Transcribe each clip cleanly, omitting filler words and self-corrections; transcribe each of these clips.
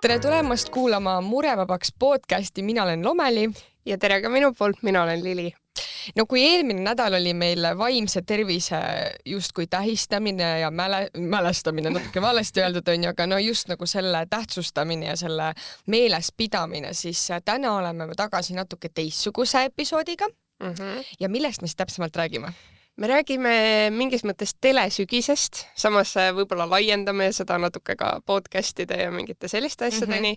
Tere tulemast kuulama Murevabaks podcasti, mina olen Lomeli. Ja tere ka minu poolt, mina olen Lili. No kui eelmine nädal oli meil vaimse tervise justkui tähistamine ja mälestamine, natuke valesti öeldud on ju, aga no just nagu selle tähtsustamine ja selle meeles pidamine, siis täna oleme tagasi natuke teistsuguse episoodiga. Ja millest me siis täpsemalt räägime? Me räägime mingis mõttes telesügisest, samas võib-olla laiendame seda natuke ka podcastide ja mingite selliste asjadeni,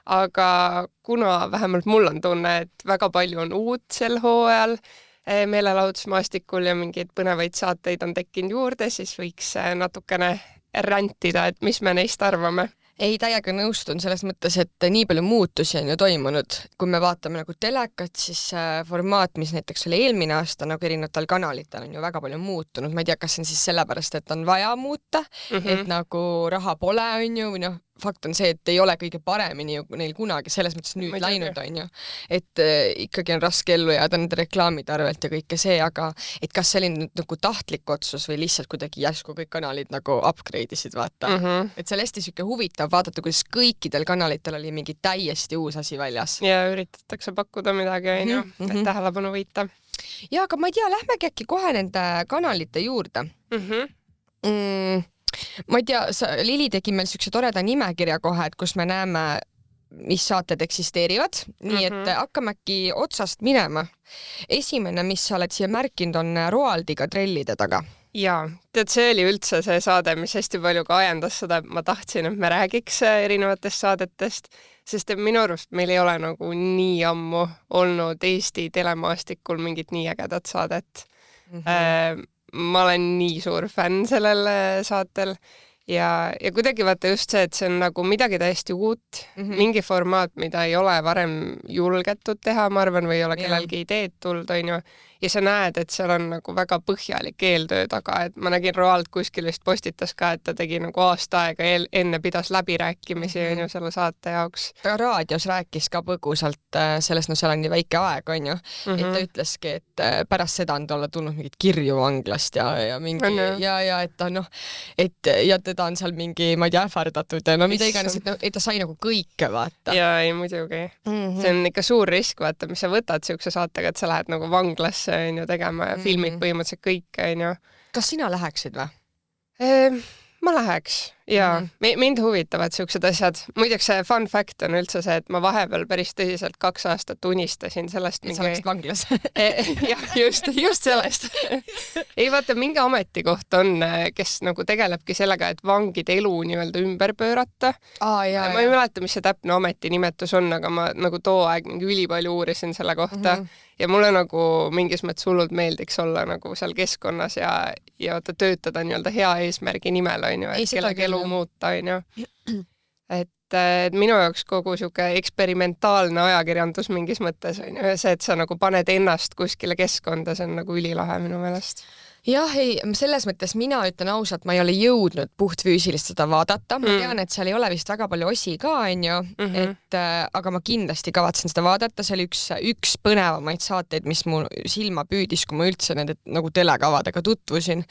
aga kuna vähemalt mul on tunne, et väga palju on uut sel hooajal meelelahutusmaastikul ja mingeid põnevaid saateid on tekkinud juurde, siis võiks natukene räntida, et mis me neist arvame. Ei, täiega nõustun selles mõttes, et nii palju muutusi on ju toimunud. Kui me vaatame nagu telekat, siis formaat, mis näiteks oli eelmine aasta nagu erinevatel kanalitel on ju väga palju muutunud. Ma ei tea, kas on siis sellepärast, et on vaja muuta, et nagu raha pole on ju, või noh, fakt on see, et ei ole kõige paremini ju neil kunagi selles mõttes nüüd läinud on ju. Et ikkagi on raske ellu jääda nende reklaamide arvelt ja kõike see, aga et kas see oli nagu tahtlik otsus või lihtsalt kuidagi järsku kõik kanalid nagu upgrade isid vaata. Et see oli hästi siuke huvitav vaadata, kuidas kõikidel kanalitel oli mingi täiesti uus asi väljas. Ja üritatakse pakkuda midagi on ju, et tähelepanu võita. Ja, aga ma ei tea, lähmegi äkki kohe nende kanalite juurde. Ma ei tea, Lili tegi meil siukse toreda nimekirja kohe, et kus me näeme, mis saated eksisteerivad. Nii et hakkame äkki otsast minema. Esimene, mis sa oled siia märkinud, on Roaldiga trellide taga. Jaa, tead, see oli üldse see saade, mis hästi palju ka ajendas seda, et ma tahtsin, et me räägiks erinevatest saadetest, sest minu arust meil ei ole nagu nii ammu olnud Eesti telemaastikul mingit nii ägedat saadet. Ma olen nii suur fänn sellel saatel ja kuidagi vaata just see, et see on nagu midagi täiesti uut, mingi formaat, mida ei ole varem julgetud teha, ma arvan, või ei ole kellelgi ideed tulnud, on ju. Ja sa näed, et seal on nagu väga põhjalik eeltöö taga, et ma nägin Roald kuskil vist postitas ka, et ta tegi nagu aasta aega enne pidas läbirääkimisi on ju selle saate jaoks. Ta raadios rääkis ka põgusalt sellest, no seal on nii väike aeg on ju, et ta ütleski, et pärast seda on talle tulnud mingit kirju vanglast ja mingi ja et ta noh, et ja teda on seal mingi, ma ei tea, ähvardatud ja no mida iganes, et ta sai nagu kõike vaata. Ja ei muidugi. See on ikka suur risk vaata, mis sa võtad siukse saatega, et sa lähed nagu vanglasse on ju tegema ja filmid põhimõtteliselt kõik on ju. Kas sina läheksid või? Ma läheks ja mind huvitavad siuksed asjad. Muideks see fun fact on üldse see, et ma vahepeal päris tõsiselt 2 aastat unistasin sellest. Sa läksid vanglas? Jah, just sellest. Ei vaata, mingi ametikoht on, kes nagu tegelebki sellega, et vangide elu nii-öelda ümber pöörata. Ma ei mäleta, mis see täpne ametinimetus on, aga ma nagu too aeg mingi ülipalju uurisin selle kohta ja mulle nagu mingis mõttes hullult meeldiks olla nagu seal keskkonnas ja töötada nii-öelda hea eesmärgi nimel on ju, et kellegi elu muuta on ju. Et minu jaoks kogu siuke eksperimentaalne ajakirjandus mingis mõttes on ju see, et sa nagu paned ennast kuskile keskkonda, see on nagu ülilahe minu meelest. Jah, ei, selles mõttes mina ütlen ausalt, ma ei ole jõudnud puhtfüüsilist seda vaadata. Ma tean, et seal ei ole vist väga palju osi ka, on ju, et, aga ma kindlasti kavatsen seda vaadata. See oli üks põnevamaid saateid, mis mu silma püüdis, kui ma üldse nende nagu telekavadega tutvusin.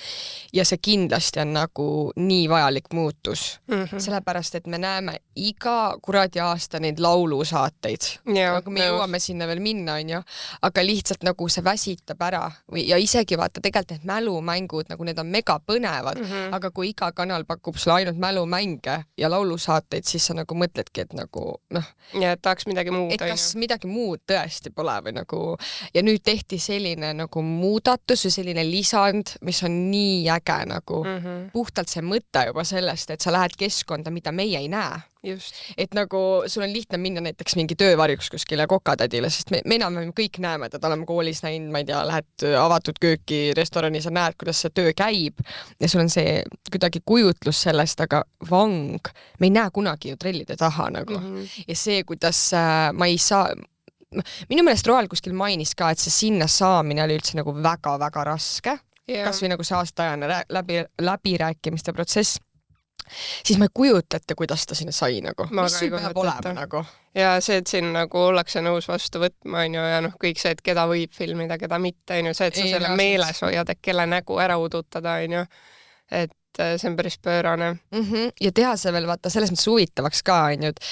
Ja see kindlasti on nagu nii vajalik muutus. Sellepärast, et me näeme iga kuradi aasta neid laulusaateid. Nagu me jõuame sinna veel minna, on ju, aga lihtsalt nagu see väsitab ära. Ja isegi vaata tegelikult need mälumängud, nagu need on mega põnevad, aga kui iga kanal pakub sulle ainult mälumänge ja laulusaateid, siis sa nagu mõtledki, et nagu noh. Ja et tahaks midagi muud. Et kas midagi muud tõesti pole või nagu ja nüüd tehti selline nagu muudatus või selline lisand, mis on nii äge nagu puhtalt see mõte juba sellest, et sa lähed keskkonda, mida meie ei näe. Just. Et nagu sul on lihtne minna näiteks mingi töövarjuks kuskile kokatädile, sest me enam kõik näeme, et oleme koolis näinud, ma ei tea, lähed avatud kööki restorani, sa näed, kuidas see töö käib ja sul on see kuidagi kujutlus sellest, aga vang, me ei näe kunagi ju trellide taha nagu. Ja see, kuidas ma ei saa, minu meelest Roal kuskil mainis ka, et see sinna saamine oli üldse nagu väga-väga raske, kas või nagu see aastaajane läbirääkimiste protsess. Siis ma ei kujuta ette, kuidas ta sinna sai nagu. Mis siin peab olema nagu? Ja see, et siin nagu ollakse nõus vastu võtma on ju, ja noh, kõik see, et keda võib filmida, keda mitte on ju, see, et sa selle meeles hoiad, et kelle nägu ära udutada on ju. Et see on päris pöörane. Ja teha see veel vaata selles mõttes huvitavaks ka, on ju, et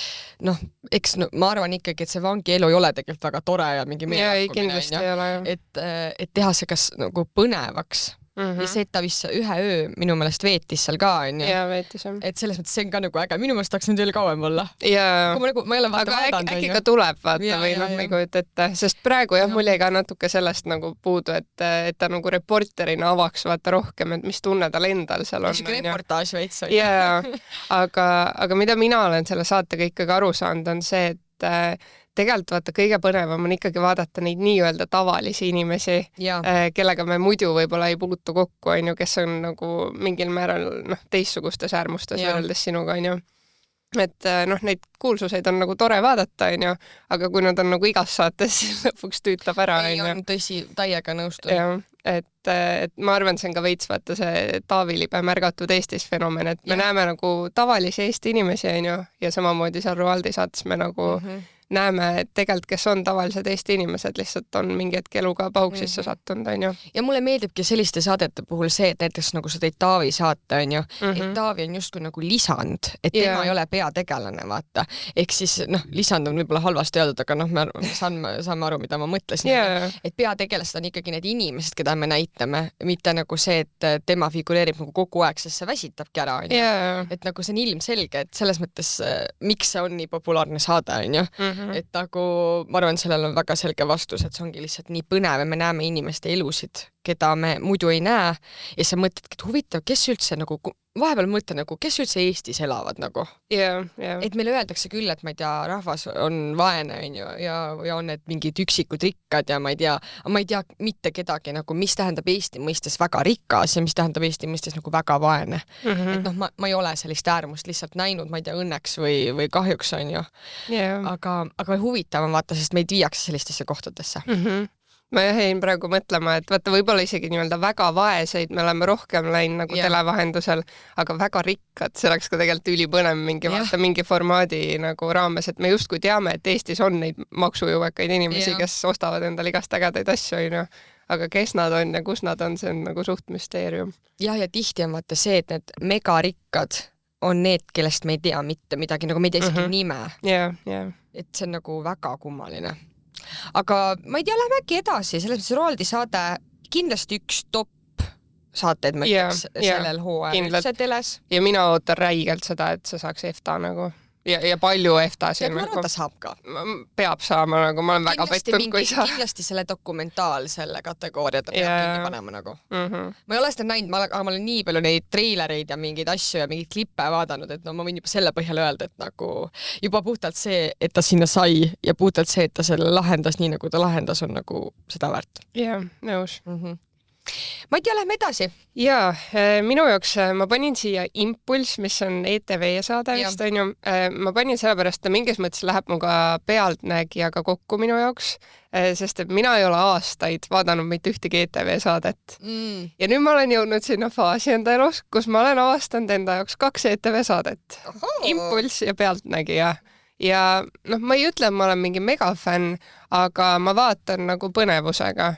noh, eks ma arvan ikkagi, et see vangi elu ei ole tegelikult väga tore ja mingi meelakkumine, et teha see kas nagu põnevaks. Ja see, et ta vist ühe öö minu meelest veetis seal ka, on ju. Jaa, veetis, jah. Et selles mõttes see on ka nagu äge. Minu meelest tahaks nüüd veel kauem olla. Jaa. Ma ei ole vaata vaadanud. Äkki ka tuleb vaata või noh, ma ei kujuta ette. Sest praegu jah, mul jäi ka natuke sellest nagu puudu, et ta nagu reporterina avaks vaata rohkem, et mis tunne tal endal seal on. Siuke reportaaž veits. Jaa, aga mida mina olen selle saatega ikkagi aru saanud, on see, et tegelikult vaata kõige põnevam on ikkagi vaadata neid nii-öelda tavalisi inimesi, kellega me muidu võib-olla ei puutu kokku, on ju, kes on nagu mingil määral teistsugustes äärmustes võrreldes sinuga, on ju. Et noh, neid kuulsuseid on nagu tore vaadata, on ju, aga kui nad on nagu igas saates, siis lõpuks tüütab ära. Ei on tõsi, täiega nõustun. Ja, et ma arvan, see on ka veits vaata see Taavi Libe märgatud Eestis fenomen, et me näeme nagu tavalisi Eesti inimesi, on ju, ja samamoodi seal Roaldi saates me nagu näeme, et tegelikult, kes on tavalised Eesti inimesed, lihtsalt on mingi hetk eluga pauksisse sattunud, on ju. Ja mulle meeldibki selliste saadete puhul see, et näiteks nagu sa tõid Taavi saate, on ju, et Taavi on justkui nagu lisand, et tema ei ole peategelane, vaata. Ehk siis, lisand on võib-olla halvasti öeldud, aga me saame aru, mida ma mõtlesin. Et peategelased on ikkagi need inimesed, keda me näitame, mitte nagu see, et tema figureerib nagu kogu aeg, sest see väsitabki ära, on ju. Et nagu see on ilmselge, et selles mõttes, miks see on nii populaarne saade, on ju. Et nagu, ma arvan, sellel on väga selge vastus, et see ongi lihtsalt nii põnev ja me näeme inimeste elusid, keda me muidu ei näe ja sa mõtledki, et huvitav, kes üldse nagu, vahepeal mõtle nagu, kes üldse Eestis elavad nagu. Et meile öeldakse küll, et ma ei tea, rahvas on vaene, on ju, ja on need mingid üksikud rikkad ja ma ei tea mitte kedagi nagu, mis tähendab Eesti mõistes väga rikas ja mis tähendab Eesti mõistes nagu väga vaene. Et noh, ma ei ole sellist äärmust lihtsalt näinud, ma ei tea, õnneks või kahjuks on ju. Aga huvitav on vaata, sest meid viiakse sellistesse kohtadesse. Ma jäin praegu mõtlema, et vaata võib-olla isegi nii-öelda väga vaeseid me oleme rohkem läinud nagu televahendusel, aga väga rikkad, see oleks ka tegelikult ülipõnev mingi formaadi nagu raames, et me justkui teame, et Eestis on neid maksujõuekaid inimesi, kes ostavad endale igast ägedaid asju, on ju. Aga kes nad on ja kus nad on, see on nagu suht müsteerium. Ja tihti on vaata see, et need megarikkad on need, kellest me ei tea mitte midagi, nagu me ei tea isegi nime. Et see on nagu väga kummaline. Aga ma ei tea, lähme äkki edasi, selles mõttes Roaldi saade kindlasti üks top saateid mõtleks sellel hooajal üldse teles. Ja mina ootan räigelt seda, et see saaks EFTA nagu. Ja palju EFTA siin. Ma arvan, ta saab ka. Peab saama nagu, ma olen väga pettunud, kui saa. Kindlasti selle dokumentaal selle kategooria ta peab kinni panema nagu. Ma ei ole seda näinud, aga ma olen nii palju neid treilereid ja mingeid asju ja mingeid klippe vaadanud, et no ma võin juba selle põhjal öelda, et nagu juba puhtalt see, et ta sinna sai ja puhtalt see, et ta selle lahendas nii, nagu ta lahendas, on nagu seda väärt. Jah, nõus. Ma ei tea, lähme edasi. Jaa, minu jaoks ma panin siia Impuls, mis on ETV saade vist, on ju. Ma panin sellepärast, et mingis mõttes läheb mu ka pealtnägijaga kokku minu jaoks, sest et mina ei ole aastaid vaadanud mitte ühtegi ETV saadet. Ja nüüd ma olen jõudnud sinna faasi enda elus, kus ma olen avastanud enda jaoks 2 ETV saadet. Impuls ja pealtnägija. Ja noh, ma ei ütle, et ma olen mingi megafänn, aga ma vaatan nagu põnevusega.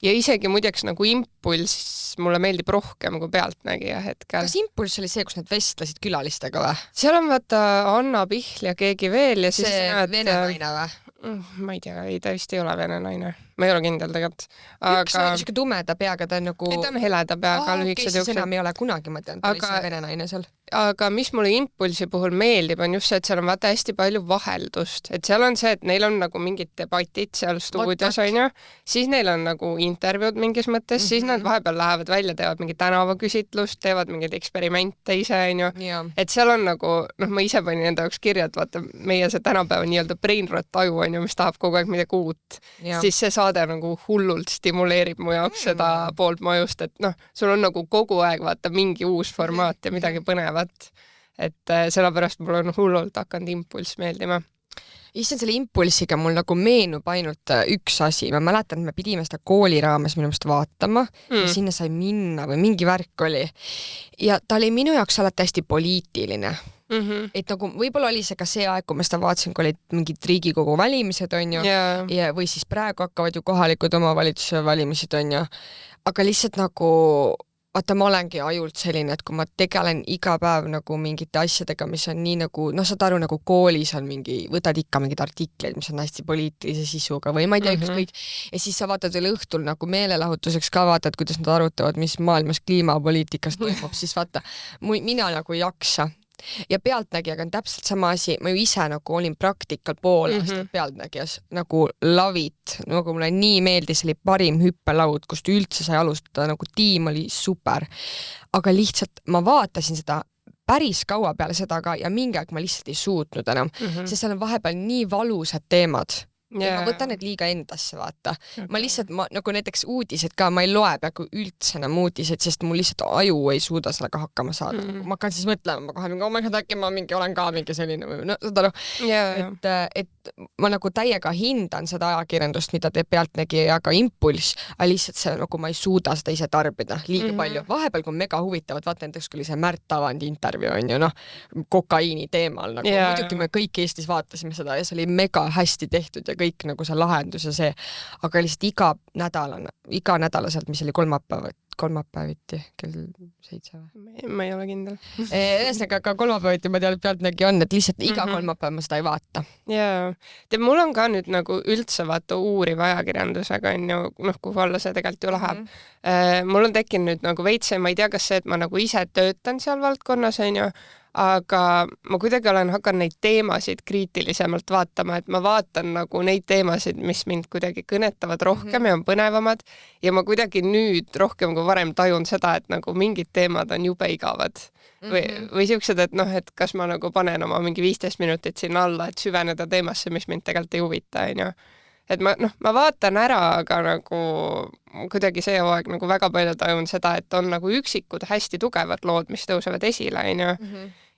Ja isegi muideks nagu Impuls mulle meeldib rohkem kui pealtnägija hetkel. Kas Impuls oli see, kus nad vestlesid külalistega või? Seal on vaata Anna Pihl ja keegi veel. Ja see vene naine või? Ma ei tea, ta vist ei ole vene naine. Ma ei ole kindel tegelikult. Üks on niisugune tumeda peaga, ta on nagu... Ta on heleda peaga, lühikesed juuksed. Enam ei ole kunagi mõtelnud, ta oli see vene naine seal. Aga mis mulle Impulsi puhul meeldib, on just see, et seal on vaata hästi palju vaheldust. Et seal on see, et neil on nagu mingid debatid seal stuudios, on ju. Siis neil on nagu intervjuud mingis mõttes, siis nad vahepeal lähevad välja, teevad mingi tänavaküsitlust, teevad mingeid eksperimente ise, on ju. Et seal on nagu, noh, ma ise panin enda jaoks kirja, et vaata, meie see tänapäeva nii-öelda brainrot aju, on ju, mis tahab kogu aeg midagi uut. Siis see saade nagu hullult stimuleerib mu jaoks seda poolt majust, et noh, sul on nagu kogu aeg vaata mingi uus formaat ja midagi põnevat. Et sellepärast mul on hullult hakanud Impuls meeldima. Issand, selle Impulsiga mul nagu meenub ainult üks asi. Ma mäletan, et me pidime seda kooli raames minu meelest vaatama ja sinna sai minna või mingi värk oli. Ja ta oli minu jaoks alati hästi poliitiline. Et nagu võib-olla oli see ka see aeg, kui ma seda vaatasin, kui olid mingid Riigikogu valimised, on ju, ja või siis praegu hakkavad ju kohalikud omavalitsuse valimised, on ju, aga lihtsalt nagu vaata, ma olengi ajult selline, et kui ma tegelen iga päev nagu mingite asjadega, mis on nii nagu, noh, saad aru, nagu koolis on mingi, võtad ikka mingid artikleid, mis on hästi poliitilise sisuga või ma ei tea, ükskõik. Ja siis sa vaatad veel õhtul nagu meelelahutuseks ka vaatad, kuidas nad arutavad, mis maailmas kliimapoliitikas toimub, siis vaata, mina nagu ei jaksa. Ja Pealtnägijaga on täpselt sama asi, ma ju ise nagu olin praktikal pool aastat Pealtnägijas, nagu lavit, nagu mulle nii meeldis, oli parim hüppelaud, kust üldse sai alustada, nagu tiim oli super. Aga lihtsalt ma vaatasin seda päris kaua peale seda ka ja mingi aeg ma lihtsalt ei suutnud enam, sest seal on vahepeal nii valusad teemad. Ja ma võtan need liiga endasse, vaata. Ma lihtsalt, nagu näiteks uudised ka, ma ei loe peaaegu üldse enam uudised, sest mul lihtsalt aju ei suuda sellega hakkama saada. Ma hakkan siis mõtlema, ma kohe mingi, oh my god, äkki ma olen ka mingi selline või no, saad aru, et ma nagu täiega hindan seda ajakirjandust, mida teeb Pealtnägija ja ka Impulss, aga lihtsalt see, nagu ma ei suuda seda ise tarbida liiga palju. Vahepeal, kui on mega huvitavad, vaata näiteks, kui oli see Märt Avandi intervjuu, on ju, noh, kokaiini teemal, nagu muidugi me kõik Eestis vaatasime seda ja see oli mega hästi tehtud ja kõik nagu see lahendus ja see, aga lihtsalt iganädalaselt, mis oli kolmapäeviti kell 7 või? Ma ei ole kindel. Ühesõnaga ka kolmapäeviti ma tean, et Pealtnägija on, et lihtsalt iga kolmapäev ma seda ei vaata. Jaa. Mul on ka nüüd nagu üldse vaata uuriva ajakirjandusega on ju, noh, kuhu alla see tegelikult ju läheb. Mul on tekkinud nüüd nagu veits, ma ei tea, kas see, et ma nagu ise töötan seal valdkonnas, on ju, aga ma kuidagi olen hakanud neid teemasid kriitilisemalt vaatama, et ma vaatan nagu neid teemasid, mis mind kuidagi kõnetavad rohkem ja on põnevamad ja ma kuidagi nüüd rohkem kui varem tajun seda, et nagu mingid teemad on jube igavad. Või siuksed, et noh, et kas ma nagu panen oma mingi 15 minutit sinna alla, et süveneda teemasse, mis mind tegelikult ei huvita, on ju. Et ma vaatan ära, aga nagu kuidagi see aeg nagu väga palju tajun seda, et on nagu üksikud hästi tugevad lood, mis tõusevad esile, on ju.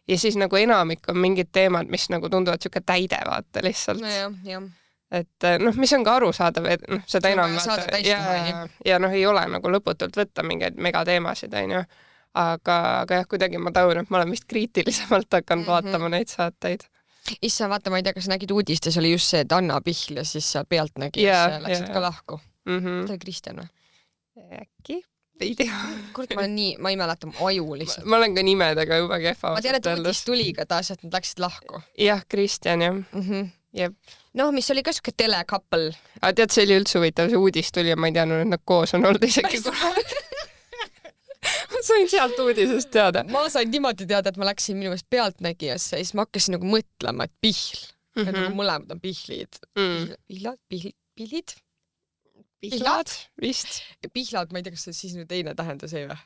Ja siis nagu enamik on mingid teemad, mis nagu tunduvad siuke täide vaata lihtsalt. No, et noh, mis on ka arusaadav, et noh, seda enam ja noh, ei ole nagu lõputult võtta mingeid megateemasid, on ju. Aga jah, kuidagi ma tajun, et ma olen vist kriitilisemalt hakanud vaatama neid saateid. Issa, vaata, ma ei tea, kas nägid uudistes, oli just see, et Anna Pihl ja siis Pealtnägijas läksid ka lahku. See oli Kristjan või? Äkki? Ei tea. Kurt, ma ei mäleta mu aju lihtsalt. Ma olen ka nimedega juba kehva. Ma tean, et uudis tuli ka taas, et nad läksid lahku. Jah, Kristjan, jah. Jep. Noh, mis oli ka siuke telekappel. Aga tead, see oli üldse huvitav, see uudis tuli ja ma ei teadnud, et nad koos on olnud isegi. Ma sain sealt uudisest teada. Ma sain niimoodi teada, et ma läksin minu meelest Pealtnägijasse ja siis ma hakkasin nagu mõtlema, et Pihl. Et nagu mõlemad on Pihlid. Pihlid? Pihlad vist. Pihlad, ma ei tea, kas see siis nüüd teine tähendas ei või?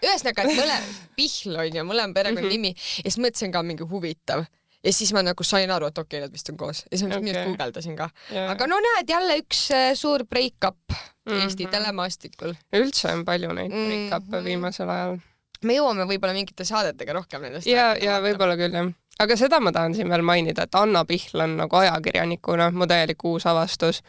Ühesõnaga, et Pihl on ja mõlema perekonna nimi ja siis mõtlesin ka mingi huvitav. Ja siis ma nagu sain aru, et okei, nad vist on koos. Ja siis ma nüüd guugeldasin ka. Aga no näed, jälle üks suur break-up Eesti telemaastikul. Üldse on palju neid break-up'e viimasel ajal. Me jõuame võib-olla mingite saadetega rohkem nendest. Ja võib-olla küll, jah. Aga seda ma tahan siin veel mainida, et Anna Pihl on nagu ajakirjanikuna mu täielik uus avastus.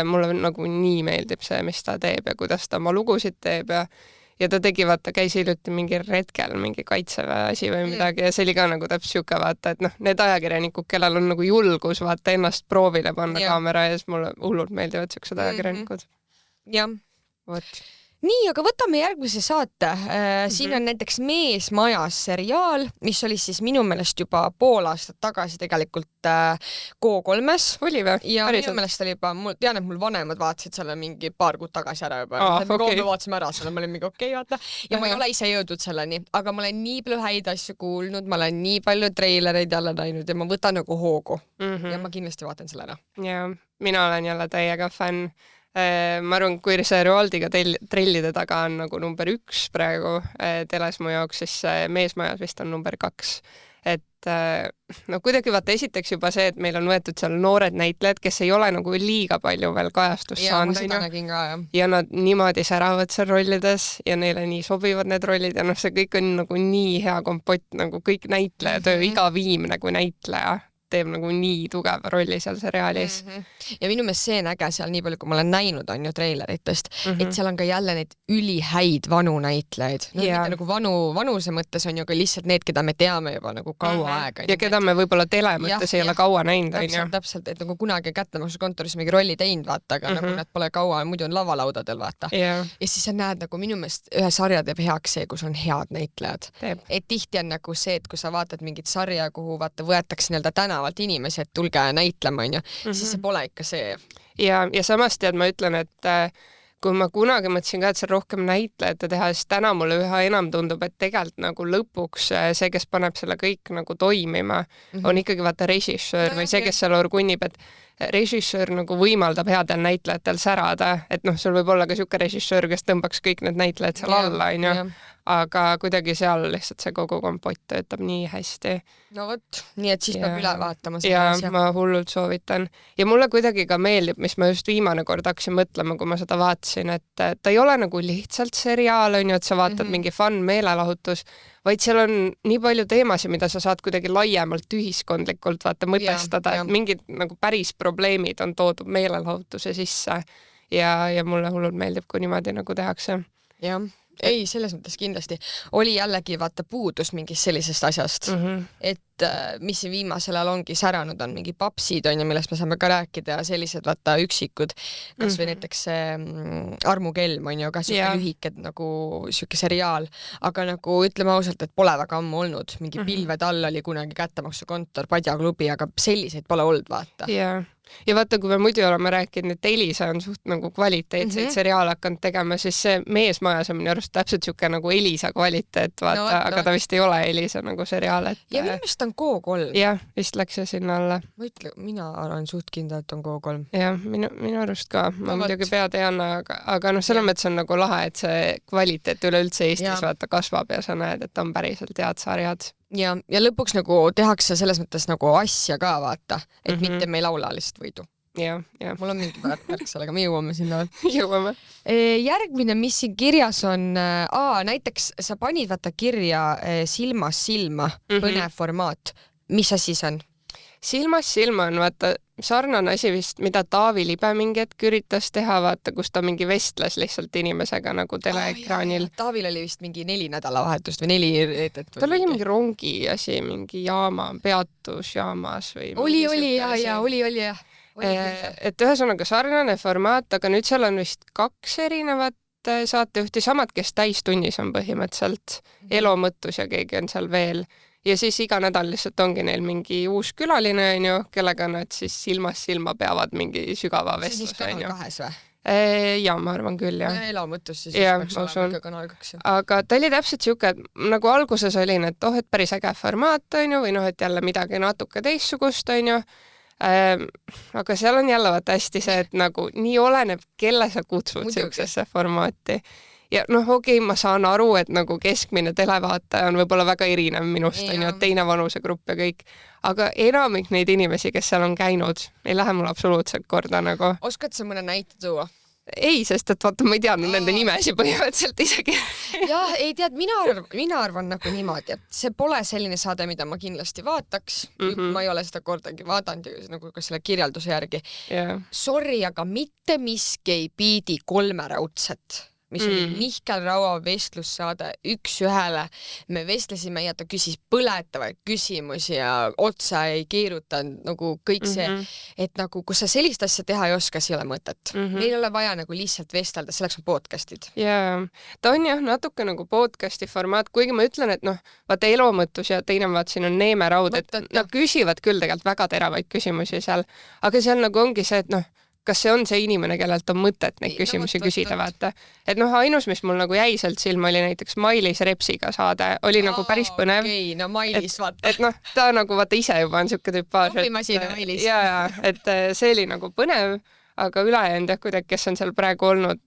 Mulle nagu nii meeldib see, mis ta teeb ja kuidas ta oma lugusid teeb ja ta tegi, vaata, käis hiljuti mingi retkel, mingi kaitseväe asi või midagi ja see oli ka nagu täpselt siuke, vaata, et noh, need ajakirjanikud, kellel on nagu julgus, vaata, ennast proovile panna kaamera ees, mulle hullult meeldivad siuksed ajakirjanikud. Jah. Nii, aga võtame järgmise saate. Siin on näiteks Meesmajas seriaal, mis oli siis minu meelest juba pool aastat tagasi tegelikult K3-s. Oli või? Ja minu meelest oli juba, tean, et mul vanemad vaatasid selle mingi paar kuud tagasi ära juba. Me vaatasime ära selle, ma olin mingi okei, vaata. Ja ma ei ole ise jõudnud selleni, aga ma olen nii palju häid asju kuulnud, ma olen nii palju treilereid jälle näinud ja ma võtan nagu hoogu. Ja ma kindlasti vaatan selle ära. Ja, mina olen jälle täiega fänn. Ma arvan, kui see Roaldiga trellide taga on nagu number 1 praegu teles mu jaoks, siis Meesmajas vist on number 2. Et no kuidagi vaata esiteks juba see, et meil on võetud seal noored näitlejad, kes ei ole nagu liiga palju veel kajastust saanud. Ja nad niimoodi säravad seal rollides ja neile nii sobivad need rollid ja noh, see kõik on nagu nii hea kompott, nagu kõik näitlejatöö, iga viimne kui näitleja teeb nagu nii tugeva rolli seal seriaalis. Ja minu meelest see on äge seal, nii palju kui ma olen näinud, on ju treileritest, et seal on ka jälle neid ülihäid vanu näitlejaid. No, mitte nagu vanuse mõttes on ju ka lihtsalt need, keda me teame juba nagu kaua aega. Ja keda me võib-olla tele mõttes ei ole kaua näinud. Täpselt, et nagu kunagi kättemaksukontoris mingi rolli teinud, vaata, aga nagu nad pole kaua, muidu on lavalaudadel, vaata. Ja siis sa näed nagu minu meelest ühe sarja teeb heaks see, kus on head näitlejad. Et tihti on nagu see, et kui sa vaatad mingit sarja, kuhu vaata võetakse nii-öelda tänavalt inimesi, et tulge näitlema, on ju, siis see pole ikka see. Ja samas tead, ma ütlen, et kui ma kunagi mõtlesin ka, et see rohkem näitlejate teha, siis täna mulle üha enam tundub, et tegelikult nagu lõpuks see, kes paneb selle kõik nagu toimima, on ikkagi vaata režissöör või see, kes seal orgunnib, et režissöör nagu võimaldab headel näitlejatel särada, et noh, sul võib olla ka siuke režissöör, kes tõmbaks kõik need näitlejad seal alla, on ju, aga kuidagi seal lihtsalt see kogu kompott töötab nii hästi. No vot, nii et siis peab üle vaatama. Ja ma hullult soovitan. Ja mulle kuidagi ka meeldib, mis ma just viimane kord hakkasin mõtlema, kui ma seda vaatasin, et ta ei ole nagu lihtsalt seriaal, on ju, et sa vaatad mingi fun meelelahutus, vaid seal on nii palju teemasid, mida sa saad kuidagi laiemalt ühiskondlikult vaata mõtestada, et mingid nagu päris probleemid on toodud meelelahutuse sisse ja mulle hullult meeldib, kui niimoodi nagu tehakse. Jah. Ei, selles mõttes kindlasti. Oli jällegi vaata puudus mingist sellisest asjast, et mis viimasel ajal ongi säranud, on mingi papsid, on ju, millest me saame ka rääkida ja sellised vaata üksikud, kas või näiteks Armu Kelm on ju ka siuke lühike nagu siuke seriaal, aga nagu ütleme ausalt, et pole väga ammu olnud. Mingi Pilved all oli kunagi kättemaksukontor, Padjaklubi, aga selliseid pole olnud, vaata. Ja vaata, kui me muidu oleme rääkinud, et Elisa on suht nagu kvaliteetseid seriaale hakanud tegema, siis see Meesmajas on minu arust täpselt siuke nagu Elisa kvaliteet, vaata, aga ta vist ei ole Elisa nagu seriaal. Ja minu meelest on K3. Jah, vist läks see sinna alla. Mina olen suht kindel, et on K3. Jah, minu arust ka. Ma muidugi pead ei anna, aga noh, selles mõttes on nagu lahe, et see kvaliteet üleüldse Eestis vaata kasvab ja sa näed, et on päriselt head sarjad. Ja lõpuks nagu tehakse selles mõttes nagu asja ka, vaata, et mitte me ei laula lihtsalt võidu. Ja. Mul on mingi märk sellega, me jõuame sinna. Jõuame. Järgmine, mis siin kirjas on, näiteks sa panid vaata kirja silmas silma, põnev formaat. Mis asi see on? Silmas silma on vaata sarnane asi vist, mida Taavi Libe mingi hetk üritas teha, vaata, kus ta mingi vestles lihtsalt inimesega nagu teleekraanil. Taavil oli vist mingi 4 nädalavahetust või 4 reedet. Tal oli mingi rongi asi, mingi jaama, peatus jaamas või... Oli jah. Et ühesõnaga sarnane formaat, aga nüüd seal on vist 2 erinevat saatejuhti, samad, kes täistunnis on põhimõtteliselt, Elomõttus ja keegi on seal veel. Ja siis iga nädal lihtsalt ongi neil mingi uus külaline, on ju, kellega nad siis silmas silma peavad mingi sügava vestluse. See siis Kanal 2 või? Ja, ma arvan küll, jah. Elomõttus siis peaks olema ikka Kanal 2. Aga ta oli täpselt siuke, nagu alguses oli, et et päris äge formaat, on ju, või et jälle midagi natuke teissugust, on ju. Aga seal on jälle vaata hästi see, et nagu nii oleneb, kelle sa kutsud siuksesse formaati. Ja noh, okei, ma saan aru, et nagu keskmine televaataja on võib-olla väga erinev minust, on ju, et teine vanusegrupp ja kõik. Aga enamik neid inimesi, kes seal on käinud, ei lähe mul absoluutselt korda nagu. Oskad sa mõne näite tuua? Ei, sest et vaata, ma ei teadnud nende nimesi põhimõtteliselt isegi. Jah, ei tead, mina arvan nagu niimoodi, et see pole selline saade, mida ma kindlasti vaataks. Ma ei ole seda kordagi vaadanud nagu ka selle kirjelduse järgi. Sorry, aga mitte miski ei piidi 3 raudset. Mis oli Mihkel Raua vestlussaade 1-1. Me vestlesime ja ta küsis põletavaid küsimusi ja otsa ei keerutanud nagu kõik see, et nagu kus sa sellist asja teha ei oska, ei ole mõtet. Meil ei ole vaja nagu lihtsalt vestelda, selleks on podcastid. Jaa, ta on jah natuke nagu podcasti formaat, kuigi ma ütlen, et noh, vaata Elomõttus ja teine vaat siin on Neeme Raud, et nad küsivad küll tegelikult väga teravaid küsimusi seal, aga seal nagu ongi see, et noh, kas see on see inimene, kellelt on mõtet neid küsimusi küsida, vaata. Et noh, ainus, mis mul nagu jäi sealt silma, oli näiteks Mailis Repsiga saade. Oli nagu päris põnev. Okei, no Mailis, vaata. Et noh, ta nagu vaata ise juba on siuke tüüpaaž. Kohvimasina Mailis. Ja, et see oli nagu põnev, aga ülejäänud jah, kuidagi, kes on seal praegu olnud,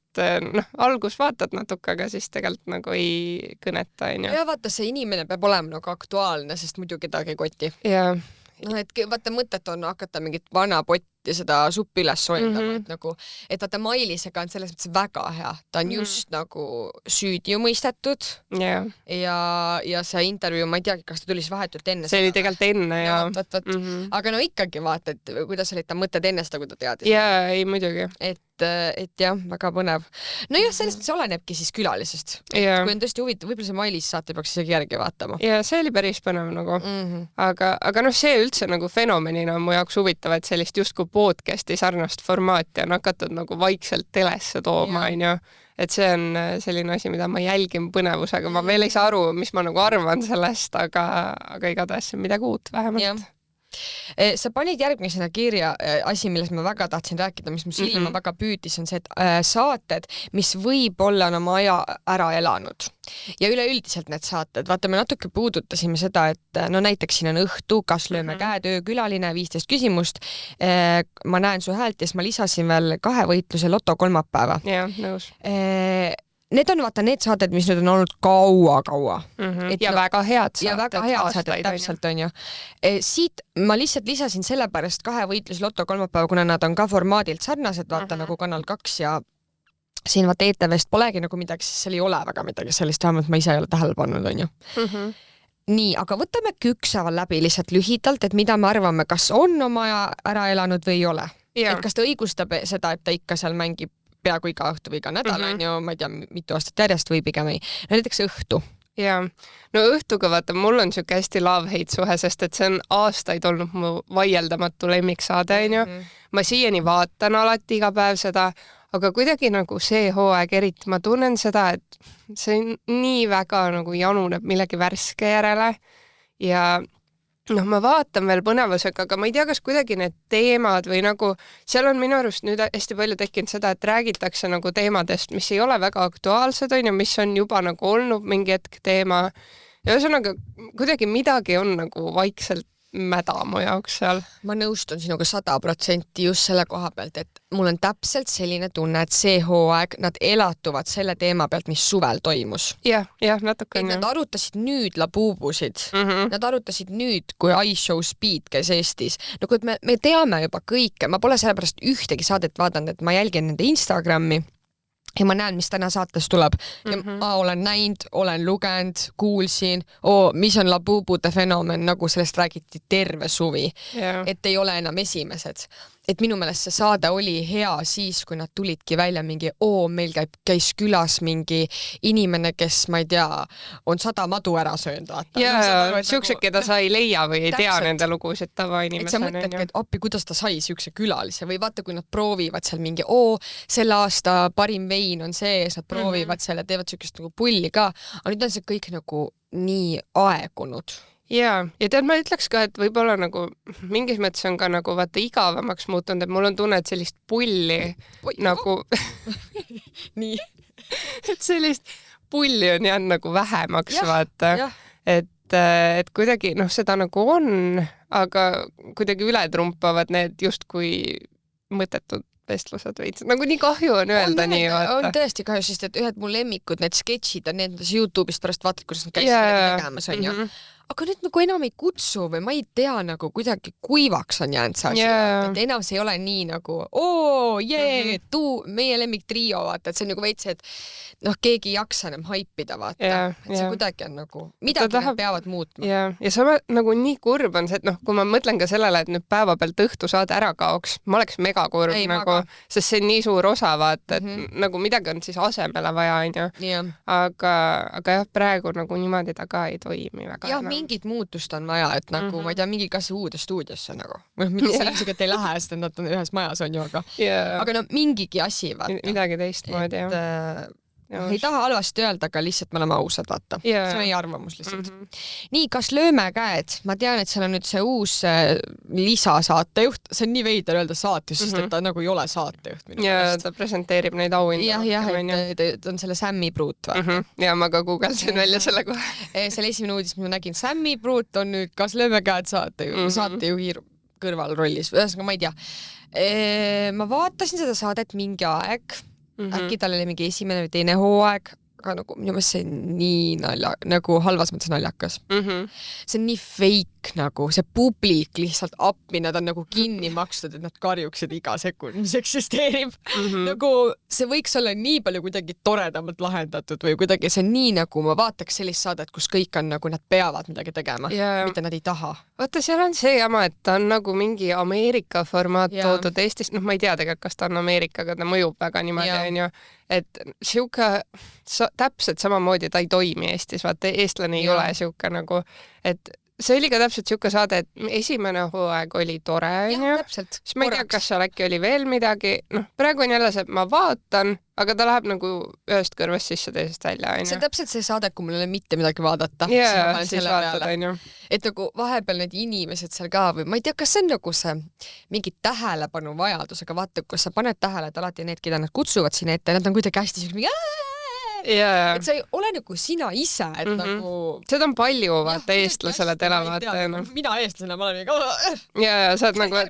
noh, algus vaatad natuke, aga siis tegelikult nagu ei kõneta, on ju. Ja vaata, see inimene peab olema nagu aktuaalne, sest muidu kedagi ei koti. Jaa. No, et vaata mõtet on hakata mingit vana ja seda suppi üles soojendama, et nagu, et vaata Mailisega on selles mõttes väga hea, ta on just nagu süüdi mõistetud ja see intervjuu, ma ei teagi, kas ta tuli siis vahetult enne see oli tegelikult enne ja aga no ikkagi vaata, et kuidas olid ta mõtted enne seda, kui ta teadis. Jaa, ei muidugi. Et jah, väga põnev. No jah, sellest see olenebki siis külalisest. Kui on tõesti huvitav, võib-olla see Mailis saate peaks isegi järgi vaatama. Ja see oli päris põnev nagu. Aga noh, see üldse nagu fenomenina on mu jaoks huvitav, et sellist justkui podcasti sarnast formaati on hakatud nagu vaikselt telesse tooma, et see on selline asi, mida ma jälgin põnevusega. Ma veel ei saa aru, mis ma nagu arvan sellest, aga igatahes see on midagi uut vähemalt. Sa panid järgmisena kirja asi, millest ma väga tahtsin rääkida, mis mu silma väga püüdis, on see, et saated, mis võib-olla on oma aja ära elanud. Ja üleüldiselt need saated, vaata, me natuke puudutasime seda, et no näiteks siin on õhtu, kas lööme käed, öökülaline, 15 küsimust. Ma näen su häält ja siis ma lisasin veel 2 võitluse loto kolmapäeva. Jah, nõus. Need on vaata need saated, mis nüüd on olnud kaua-kaua. Ja väga head saated. Ja väga head saated, täpselt on ju. Siit ma lihtsalt lisasin sellepärast 2 võitlus loto kolmapäeva, kuna nad on ka formaadilt sarnased, vaata nagu Kanal 2 ja siin vaata ETV-st polegi nagu midagi, siis seal ei ole väga midagi sellist, vähemalt ma ise ei ole tähele pannud, on ju. Nii, aga võtame ükshaaval läbi lihtsalt lühidalt, et mida me arvame, kas on oma aja ära elanud või ei ole. Et kas ta õigustab seda, et ta ikka seal mängib peaaegu iga õhtu või iga nädal on ju, ma ei tea, mitu aastat järjest või pigem ei. No näiteks õhtu. Jaa, no õhtuga vaata, mul on siuke hästi love-hate suhe, sest et see on aastaid olnud mu vaieldamatu lemmiksaade, on ju. Ma siiani vaatan alati iga päev seda, aga kuidagi nagu see hooaeg eriti, ma tunnen seda, et see nii väga nagu januneb millegi värske järele ja noh, ma vaatan veel põnevusega, aga ma ei tea, kas kuidagi need teemad või nagu, seal on minu arust nüüd hästi palju tekkinud seda, et räägitakse nagu teemadest, mis ei ole väga aktuaalsed, on ju, mis on juba nagu olnud mingi hetk teema. Ja ühesõnaga, kuidagi midagi on nagu vaikselt mäda mu jaoks seal. Ma nõustun sinuga 100% just selle koha pealt, et mul on täpselt selline tunne, et see hooaeg nad elatuvad selle teema pealt, mis suvel toimus. Jah, natuke on. Nad arutasid nüüd labuubusid. Nad arutasid nüüd, kui iShow Speed käis Eestis. No kui me teame juba kõike, ma pole sellepärast ühtegi saadet vaadanud, et ma jälgin nende Instagrami ja ma näen, mis täna saates tuleb. Ja ma olen näinud, olen lugenud, kuulsin, mis on labuubude fenomen, nagu sellest räägiti terve suvi. Et ei ole enam esimesed. Et minu meelest see saade oli hea siis, kui nad tulidki välja mingi, meil käis külas mingi inimene, kes, ma ei tea, on 100 madu ära söönud. Ja siuksed, keda sa ei leia või ei tea nende lugusid tavainimesena. Et sa mõtledki, et appi, kuidas ta sai siukse külalise või vaata, kui nad proovivad seal mingi, selle aasta parim vein on see, nad proovivad selle, teevad siukest nagu pulli ka, aga nüüd on see kõik nagu nii aegunud. Ja tead, ma ütleks ka, et võib-olla nagu mingis mõttes on ka nagu vaata igavamaks muutunud, et mul on tunne, et sellist pulli nagu nii. Et sellist pulli on jäänud nagu vähemaks, vaata. Et kuidagi, seda nagu on, aga kuidagi ületrumpavad need justkui mõttetud vestlused veits. Nagu nii kahju on öelda nii, vaata. On tõesti kahju, sest et ühed mu lemmikud, need sketšid on need, mis YouTube'ist pärast vaatad, kuidas nad käisid tegemas, on ju. Aga nüüd nagu enam ei kutsu või ma ei tea, nagu kuidagi kuivaks on jäänud see asi. Et enam see ei ole nii nagu, meie lemmik trio, vaata, et see on nagu veits, et keegi ei jaksa enam haipida, vaata. Et see kuidagi on nagu, midagi nad peavad muutma. Ja sama nagu nii kurb on see, et kui ma mõtlen ka sellele, et nüüd päeva pealt õhtu saade ära kaoks, ma oleks mega kurb nagu, sest see on nii suur osa, vaata, et nagu midagi on siis asemele vaja, on ju. Aga jah, praegu nagu niimoodi ta ka ei toimi väga. Mingit muutust on vaja, et nagu, ma ei tea, mingi kas uude stuudiosse nagu. Mitte sellisega, et ei lähe, sest nad on ühes majas, on ju, aga no mingigi asi, vaata. Midagi teistmoodi, jah. Ei taha halvasti öelda, aga lihtsalt me oleme ausad, vaata. See on meie arvamus lihtsalt. Nii, kas lööme käed? Ma tean, et seal on nüüd see uus lisasaatejuht. See on nii veider öelda saatejuht, sest et ta nagu ei ole saatejuht. Ja ta presenteerib neid auhindu. Jah, et ta on selle Sammy Brute, vaata. Ja ma ka googlesin välja selle kohe. Selle esimene uudis, mis ma nägin, Sammy Brute on nüüd kas lööme käed saatejuhi kõrvalrollis. Ühesõnaga, ma ei tea. Ma vaatasin seda saadet mingi aeg. Äkki tal oli mingi esimene või teine hooaeg, aga nagu minu meelest see on nii nagu halvas mõttes naljakas. See on nii fake kõik nagu see publik lihtsalt appi, nad on nagu kinni makstud, et nad karjuksid iga sekund, mis eksisteerib. Nagu see võiks olla nii palju kuidagi toredamalt lahendatud või kuidagi see on nii nagu ma vaataks sellist saadet, kus kõik on nagu nad peavad midagi tegema, mitte nad ei taha. Vaata, seal on see jama, et ta on nagu mingi Ameerika formaat toodud Eestist, noh, ma ei tea tegelikult, kas ta on Ameerika, aga ta mõjub väga niimoodi, onju, et siuke täpselt samamoodi ta ei toimi Eestis, vaata, eestlane ei ole siuke nagu, et see oli ka täpselt siuke saade, et esimene hooaeg oli tore, onju. Siis ma ei tea, kas seal äkki oli veel midagi. Noh, praegu on jälle see, et ma vaatan, aga ta läheb nagu ühest kõrvest sisse teisest välja, onju. See on täpselt see saade, kui mul ei ole mitte midagi vaadata. Siis vaatad, onju. Et nagu vahepeal need inimesed seal ka või ma ei tea, kas see on nagu see mingi tähelepanu vajadus, aga vaata, kui sa paned tähele, et alati need, keda nad kutsuvad siin ette, nad on kuidagi hästi mingi et sa ei ole nagu sina ise, et nagu seda on palju, vaata, eestlasele elavad. Mina eestlasena, ma olen mingi ja sa oled nagu,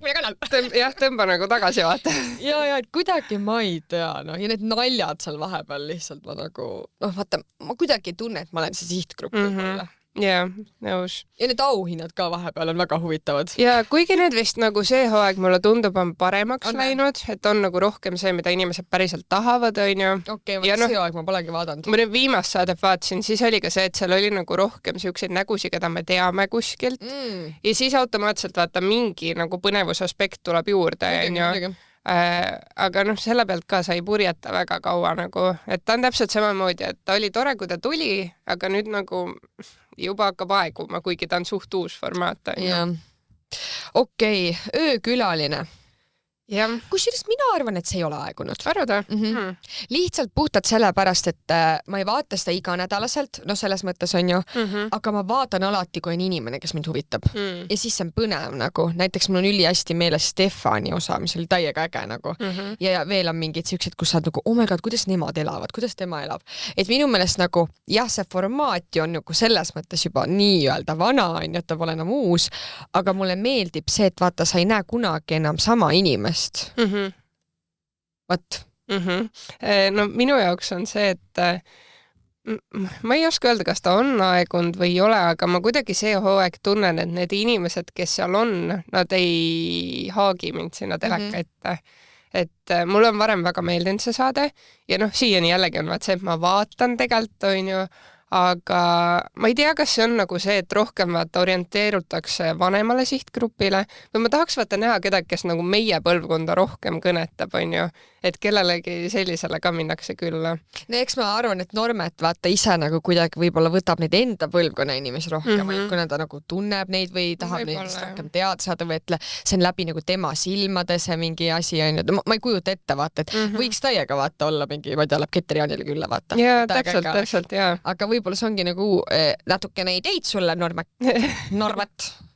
tõmba nagu tagasi, vaata. ja et kuidagi ma ei tea, noh, ja need naljad seal vahepeal lihtsalt ma nagu, noh, vaata, ma kuidagi ei tunne, et ma olen see sihtgrupp võib-olla. Jaa, nõus. Ja need auhinnad ka vahepeal on väga huvitavad. Ja kuigi nüüd vist nagu see hooaeg mulle tundub on paremaks läinud, et on nagu rohkem see, mida inimesed päriselt tahavad, onju. Okei, see hooaeg ma polegi vaadanud. Ma nüüd viimast saadet vaatasin, siis oli ka see, et seal oli nagu rohkem siukseid nägusi, keda me teame kuskilt. Ja siis automaatselt vaata mingi nagu põnevusaspekt tuleb juurde, onju. Aga noh, selle pealt ka sa ei purjeta väga kaua nagu, et ta on täpselt samamoodi, et ta oli tore, kui ta tuli, aga nüüd nagu juba hakkab aeguma, kuigi ta on suht uus formaat. Okei, öökülaline. Kusjuures mina arvan, et see ei ole aegunud. Arvada? Lihtsalt puhtalt sellepärast, et ma ei vaata seda iganädalaselt, no selles mõttes on ju, aga ma vaatan alati, kui on inimene, kes mind huvitab. Ja siis see on põnev nagu, näiteks mul on ülihästi meeles Stefani osa, mis oli täiega äge nagu. Ja veel on mingid siuksed, kus sa nagu, oh my god, kuidas nemad elavad, kuidas tema elab. Et minu meelest nagu, jah, see formaati on nagu selles mõttes juba nii-öelda vana, on ju, et ta pole enam uus, aga mulle meeldib see, et vaata, sa ei näe kunagi enam sama inimest. What? No minu jaoks on see, et ma ei oska öelda, kas ta on aegunud või ei ole, aga ma kuidagi see hooaeg tunnen, et need inimesed, kes seal on, nad ei haagi mind sinna teleka ette. Et mul on varem väga meeldinud see saade ja noh, siiani jällegi on see, et ma vaatan tegelikult, on ju, aga ma ei tea, kas see on nagu see, et rohkem vaata orienteerutakse vanemale sihtgrupile või ma tahaks vaata näha kedagi, kes nagu meie põlvkonda rohkem kõnetab, on ju, et kellelegi sellisele ka minnakse külla. No eks ma arvan, et Normet vaata ise nagu kuidagi võib-olla võtab neid enda põlvkonna inimesi rohkem, kuna ta nagu tunneb neid või tahab neist rohkem teada saada või et see on läbi nagu tema silmade see mingi asi, on ju. Ma ei kujuta ette vaata, et võiks täiega vaata olla mingi, ma ei tea, läheb Keter-Jaanile külla vaata. Jaa, täpselt, jaa. Aga võib-olla see ongi nagu natukene ideid sulle, Normet.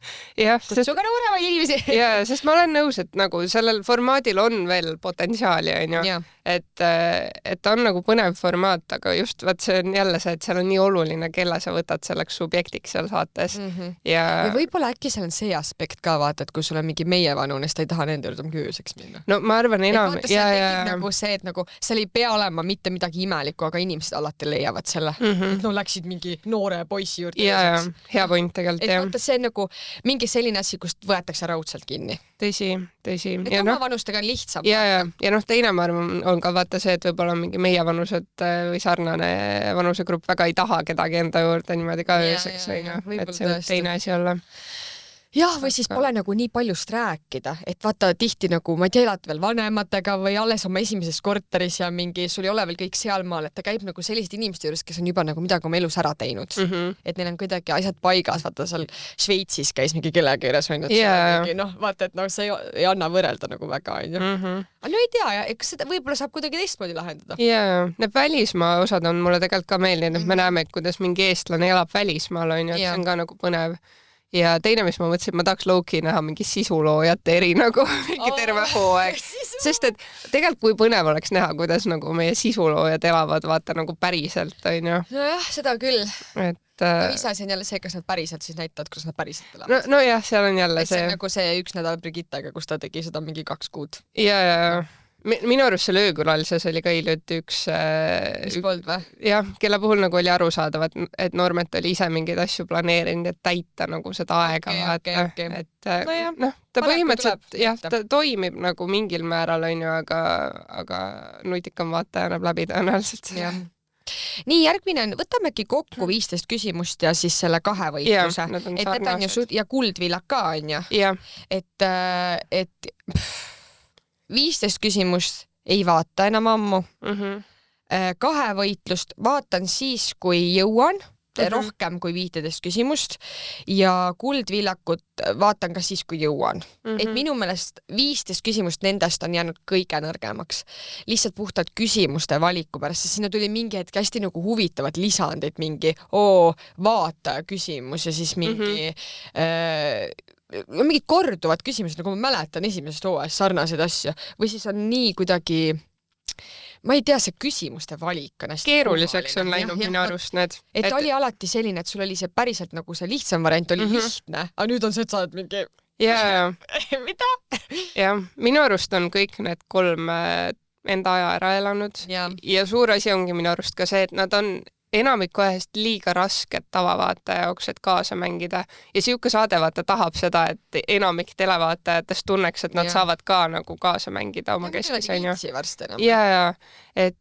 Kutsuga nooremaid inimesi. Jaa, sest ma olen nõus, et nagu sellel formaadil on veel potentsiaali, on ju. Et ta on nagu põnev formaat, aga just vaat see on jälle see, et seal on nii oluline, kelle sa võtad selleks subjektiks seal saates. Ja võib-olla äkki seal on see aspekt ka vaata, et kui sul on mingi meie vanune, siis ta ei taha nende juurde küüseks minna. No ma arvan enam. Nagu see, et nagu seal ei pea olema mitte midagi imelikku, aga inimesed alati leiavad selle. Et no läksid mingi noore poissi juurde. Ja hea point tegelikult, jah. Et vaata, see on nagu mingi selline asi, kust võetakse raudselt kinni. Tõsi. Et oma vanustega on lihtsam. Ja noh, teine ma arvan on ka vaata see, et võib-olla mingi meie vanused või sarnane vanusegrupp väga ei taha kedagi enda juurde niimoodi ka ööseks, et see võib teine asi olla. Jah, või siis pole nagu nii paljust rääkida, et vaata tihti nagu, ma ei tea, elad veel vanematega või alles oma esimeses korteris ja mingi, sul ei ole veel kõik sealmaal, et ta käib nagu sellised inimeste juures, kes on juba nagu midagi oma elus ära teinud. Et neil on kuidagi asjad paigas, vaata seal Šveitsis käis mingi kellegi juures, noh, vaata, et no see ei anna võrrelda nagu väga, on ju. Aga no ei tea, eks seda võib-olla saab kuidagi teistmoodi lahendada. Jaa, need välismaa osad on mulle tegelikult ka meeldinud, et me näeme, et kuidas mingi eestlane elab välismaal, on ju, et see on ka nagu põnev. Ja teine, mis ma mõtlesin, ma tahaks low-key näha mingi sisuloojate eri nagu mingi terve hooaeg. Sest et tegelikult kui põnev oleks näha, kuidas nagu meie sisuloojad elavad, vaata nagu päriselt, on ju. Nojah, seda küll. Et iseasi on jälle see, kas nad päriselt siis näitavad, kuidas nad päriselt elavad. Nojah, seal on jälle see. See on nagu see üks nädal Brigittega, kus ta tegi seda mingi 2 kuud. Ja Minu arust seal öökülalises oli ka hiljuti üks mis polnud või? jah, kelle puhul nagu oli arusaadav, et Normet oli ise mingeid asju planeerinud, et täita nagu seda aega vaata. Et noh, ta põhimõtteliselt jah, ta toimib nagu mingil määral onju, aga nutikam vaataja annab läbi tõenäoliselt. Nii, järgmine on, võtamegi kokku 15 küsimust ja siis selle kahevõitluse. Et need on ju ja kuldvillak ka on ju. Et 15 küsimust ei vaata enam ammu. Kahevõitlust vaatan siis, kui jõuan, rohkem kui 15 küsimust ja kuldvillakut vaatan ka siis, kui jõuan. Et minu meelest 15 küsimust nendest on jäänud kõige nõrgemaks. Lihtsalt puhtalt küsimuste valiku pärast, sest sinna tuli mingi hetk hästi nagu huvitavad lisandid, mingi vaataja küsimus ja siis mingi mingid korduvad küsimused, nagu ma mäletan esimesest hooajast sarnaseid asju. Või siis on nii kuidagi, ma ei tea, see küsimuste valik on hästi keeruliseks on läinud minu arust need. Et oli alati selline, et sul oli see päriselt nagu see lihtsam variant oli lihtne, aga nüüd on see, et sa oled mingi mida? Jah, minu arust on kõik need 3 enda aja ära elanud ja suur asi ongi minu arust ka see, et nad on enamik kohest liiga rasket tavavaataja jaoks, et kaasa mängida. Ja siuke saade vaata tahab seda, et enamik televaatajatest tunneks, et nad saavad ka nagu kaasa mängida oma keskis. Ja, et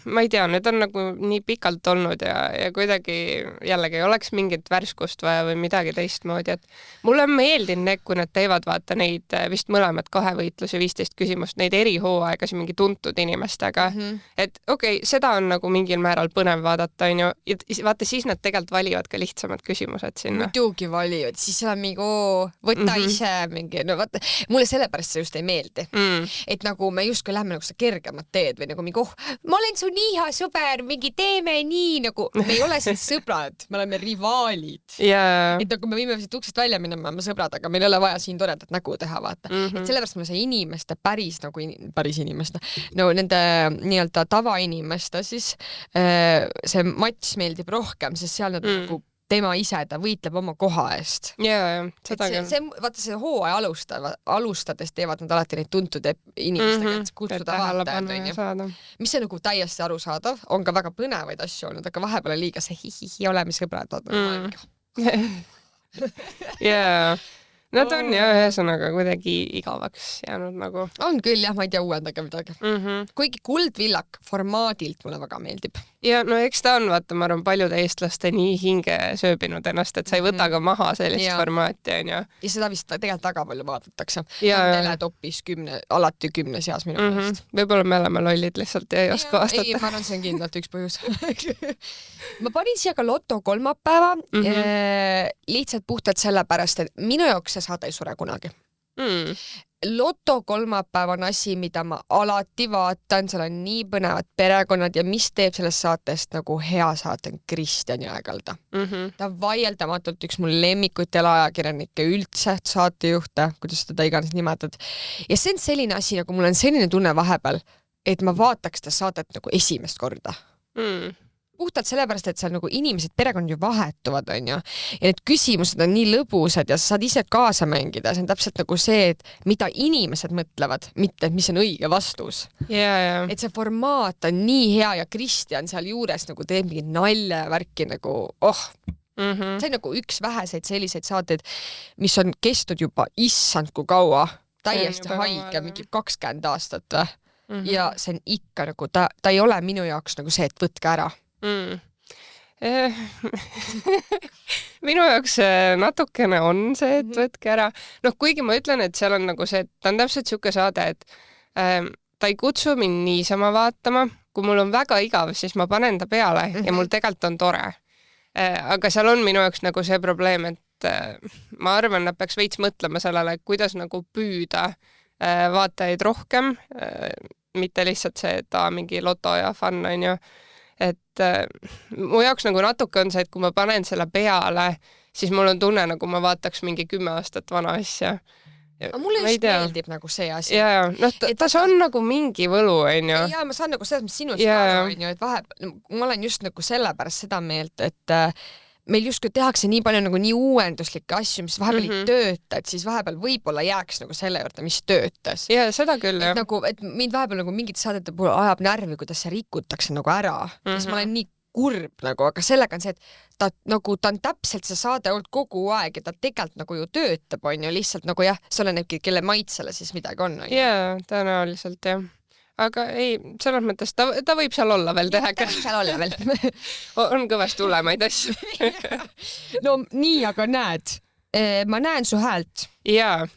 ma ei tea, need on nagu nii pikalt olnud ja kuidagi jällegi oleks mingit värskust vaja või midagi teistmoodi, et mulle meeldin need, kui nad teevad vaata neid vist mõlemad kahevõitlusi 15 küsimust, neid erihooaegas mingi tuntud inimestega, et okei, seda on nagu mingil määral põnev vaadata, on ju, ja vaata siis nad tegelikult valivad ka lihtsamad küsimused sinna. Muidugi valivad, siis on mingi võta ise mingi, no vaata, mulle sellepärast see just ei meeldi, et nagu me justkui lähme nagu seda kergemat teed või nagu mingi ma olen su nii hea sõber, mingi teeme nii nagu, me ei ole siin sõbrad, me oleme rivaalid. Et nagu me võime siit uksest välja minna, me oleme sõbrad, aga meil ei ole vaja siin toredat nägu teha, vaata. Et sellepärast mulle see inimeste päris inimeste, no nende nii-öelda tavainimeste siis see matš meeldib rohkem, sest seal nad nagu tema ise, ta võitleb oma koha eest. Seda küll. Vaata see hooaja alustades teevad nad alati neid tuntud inimestega, et kutsuda vaatajad. Mis see nagu täiesti arusaadav, on ka väga põnevaid asju olnud, aga vahepeal on liiga see hihihi, oleme sõbrad. Nad on ühesõnaga kuidagi igavaks jäänud nagu. On küll jah, ma ei tea, uuendage midagi. Kuigi kuldvillak formaadilt mulle väga meeldib. Ja no eks ta on, vaata, ma arvan, paljude eestlaste nii hinge sööbinud ennast, et sa ei võta ka maha sellist formaati, on ju. Ja seda vist tegelikult väga palju vaadatakse. Teletopis alati 10 seas minu meelest. Võib-olla me oleme lollid lihtsalt ja ei oska vastata. Ei, ma arvan, see on kindlalt üks põhjus. Ma panin siia ka Loto kolmapäeva lihtsalt puhtalt sellepärast, et minu jaoks see saade ei sure kunagi. Loto kolmapäev on asi, mida ma alati vaatan, seal on nii põnevad perekonnad ja mis teeb sellest saatest nagu hea saate on Kristjan Jõekalda. Ta on vaieldamatult üks mul lemmikuid telaajakirjanikke üldse, saatejuhte, kuidas teda iganes nimetad. Ja see on selline asi, nagu mul on selline tunne vahepeal, et ma vaataks seda saadet nagu esimest korda. Puhtalt sellepärast, et seal nagu inimesed, perekond ju vahetuvad, on ju. Ja need küsimused on nii lõbusad ja sa saad ise kaasa mängida. See on täpselt nagu see, et mida inimesed mõtlevad, mitte mis on õige vastus. Et see formaat on nii hea ja Kristjan seal juures nagu teeb mingi nalja värki nagu, See on nagu üks väheseid selliseid saateid, mis on kestnud juba issand kui kaua. Täiesti haige, mingi 20 aastat. Ja see on ikka nagu, ta ei ole minu jaoks nagu see, et võtke ära. Minu jaoks natukene on see, et võtke ära. Noh, kuigi ma ütlen, et seal on nagu see, et ta on täpselt siuke saade, et ta ei kutsu mind niisama vaatama. Kui mul on väga igav, siis ma panen ta peale ja mul tegelikult on tore. Aga seal on minu jaoks nagu see probleem, et ma arvan, nad peaks veits mõtlema sellele, kuidas nagu püüda vaatajaid rohkem, mitte lihtsalt see, et mingi loto ja fun on ju. Et mu jaoks nagu natuke on see, et kui ma panen selle peale, siis mul on tunne, nagu ma vaataks mingi 10 aastat vana asja. Aga mulle just meeldib nagu see asi. Ta on nagu mingi võlu, on ju. Ja ma saan nagu selles mõttes sinust aru, on ju, et ma olen just nagu sellepärast seda meelt, et meil justkui tehakse nii palju nagu nii uuenduslikke asju, mis vahepeal ei tööta, et siis vahepeal võib-olla jääks nagu selle juurde, mis töötas. Ja seda küll, jah. Nagu, et mind vahepeal nagu mingid saadete puhul ajab närvi, kuidas see rikutakse nagu ära. Siis ma olen nii kurb nagu, aga sellega on see, et ta on täpselt see saade olnud kogu aeg ja ta tegelikult nagu ju töötab, on ju, lihtsalt nagu jah, see olenebki, kelle maitsele siis midagi on. Jaa, tõenäoliselt jah. Aga ei, selles mõttes ta võib seal olla veel teha. Ta võib seal olla veel. On kõvasti hullemaid asju. No nii, aga näed. Ma näen su häält. Jaa.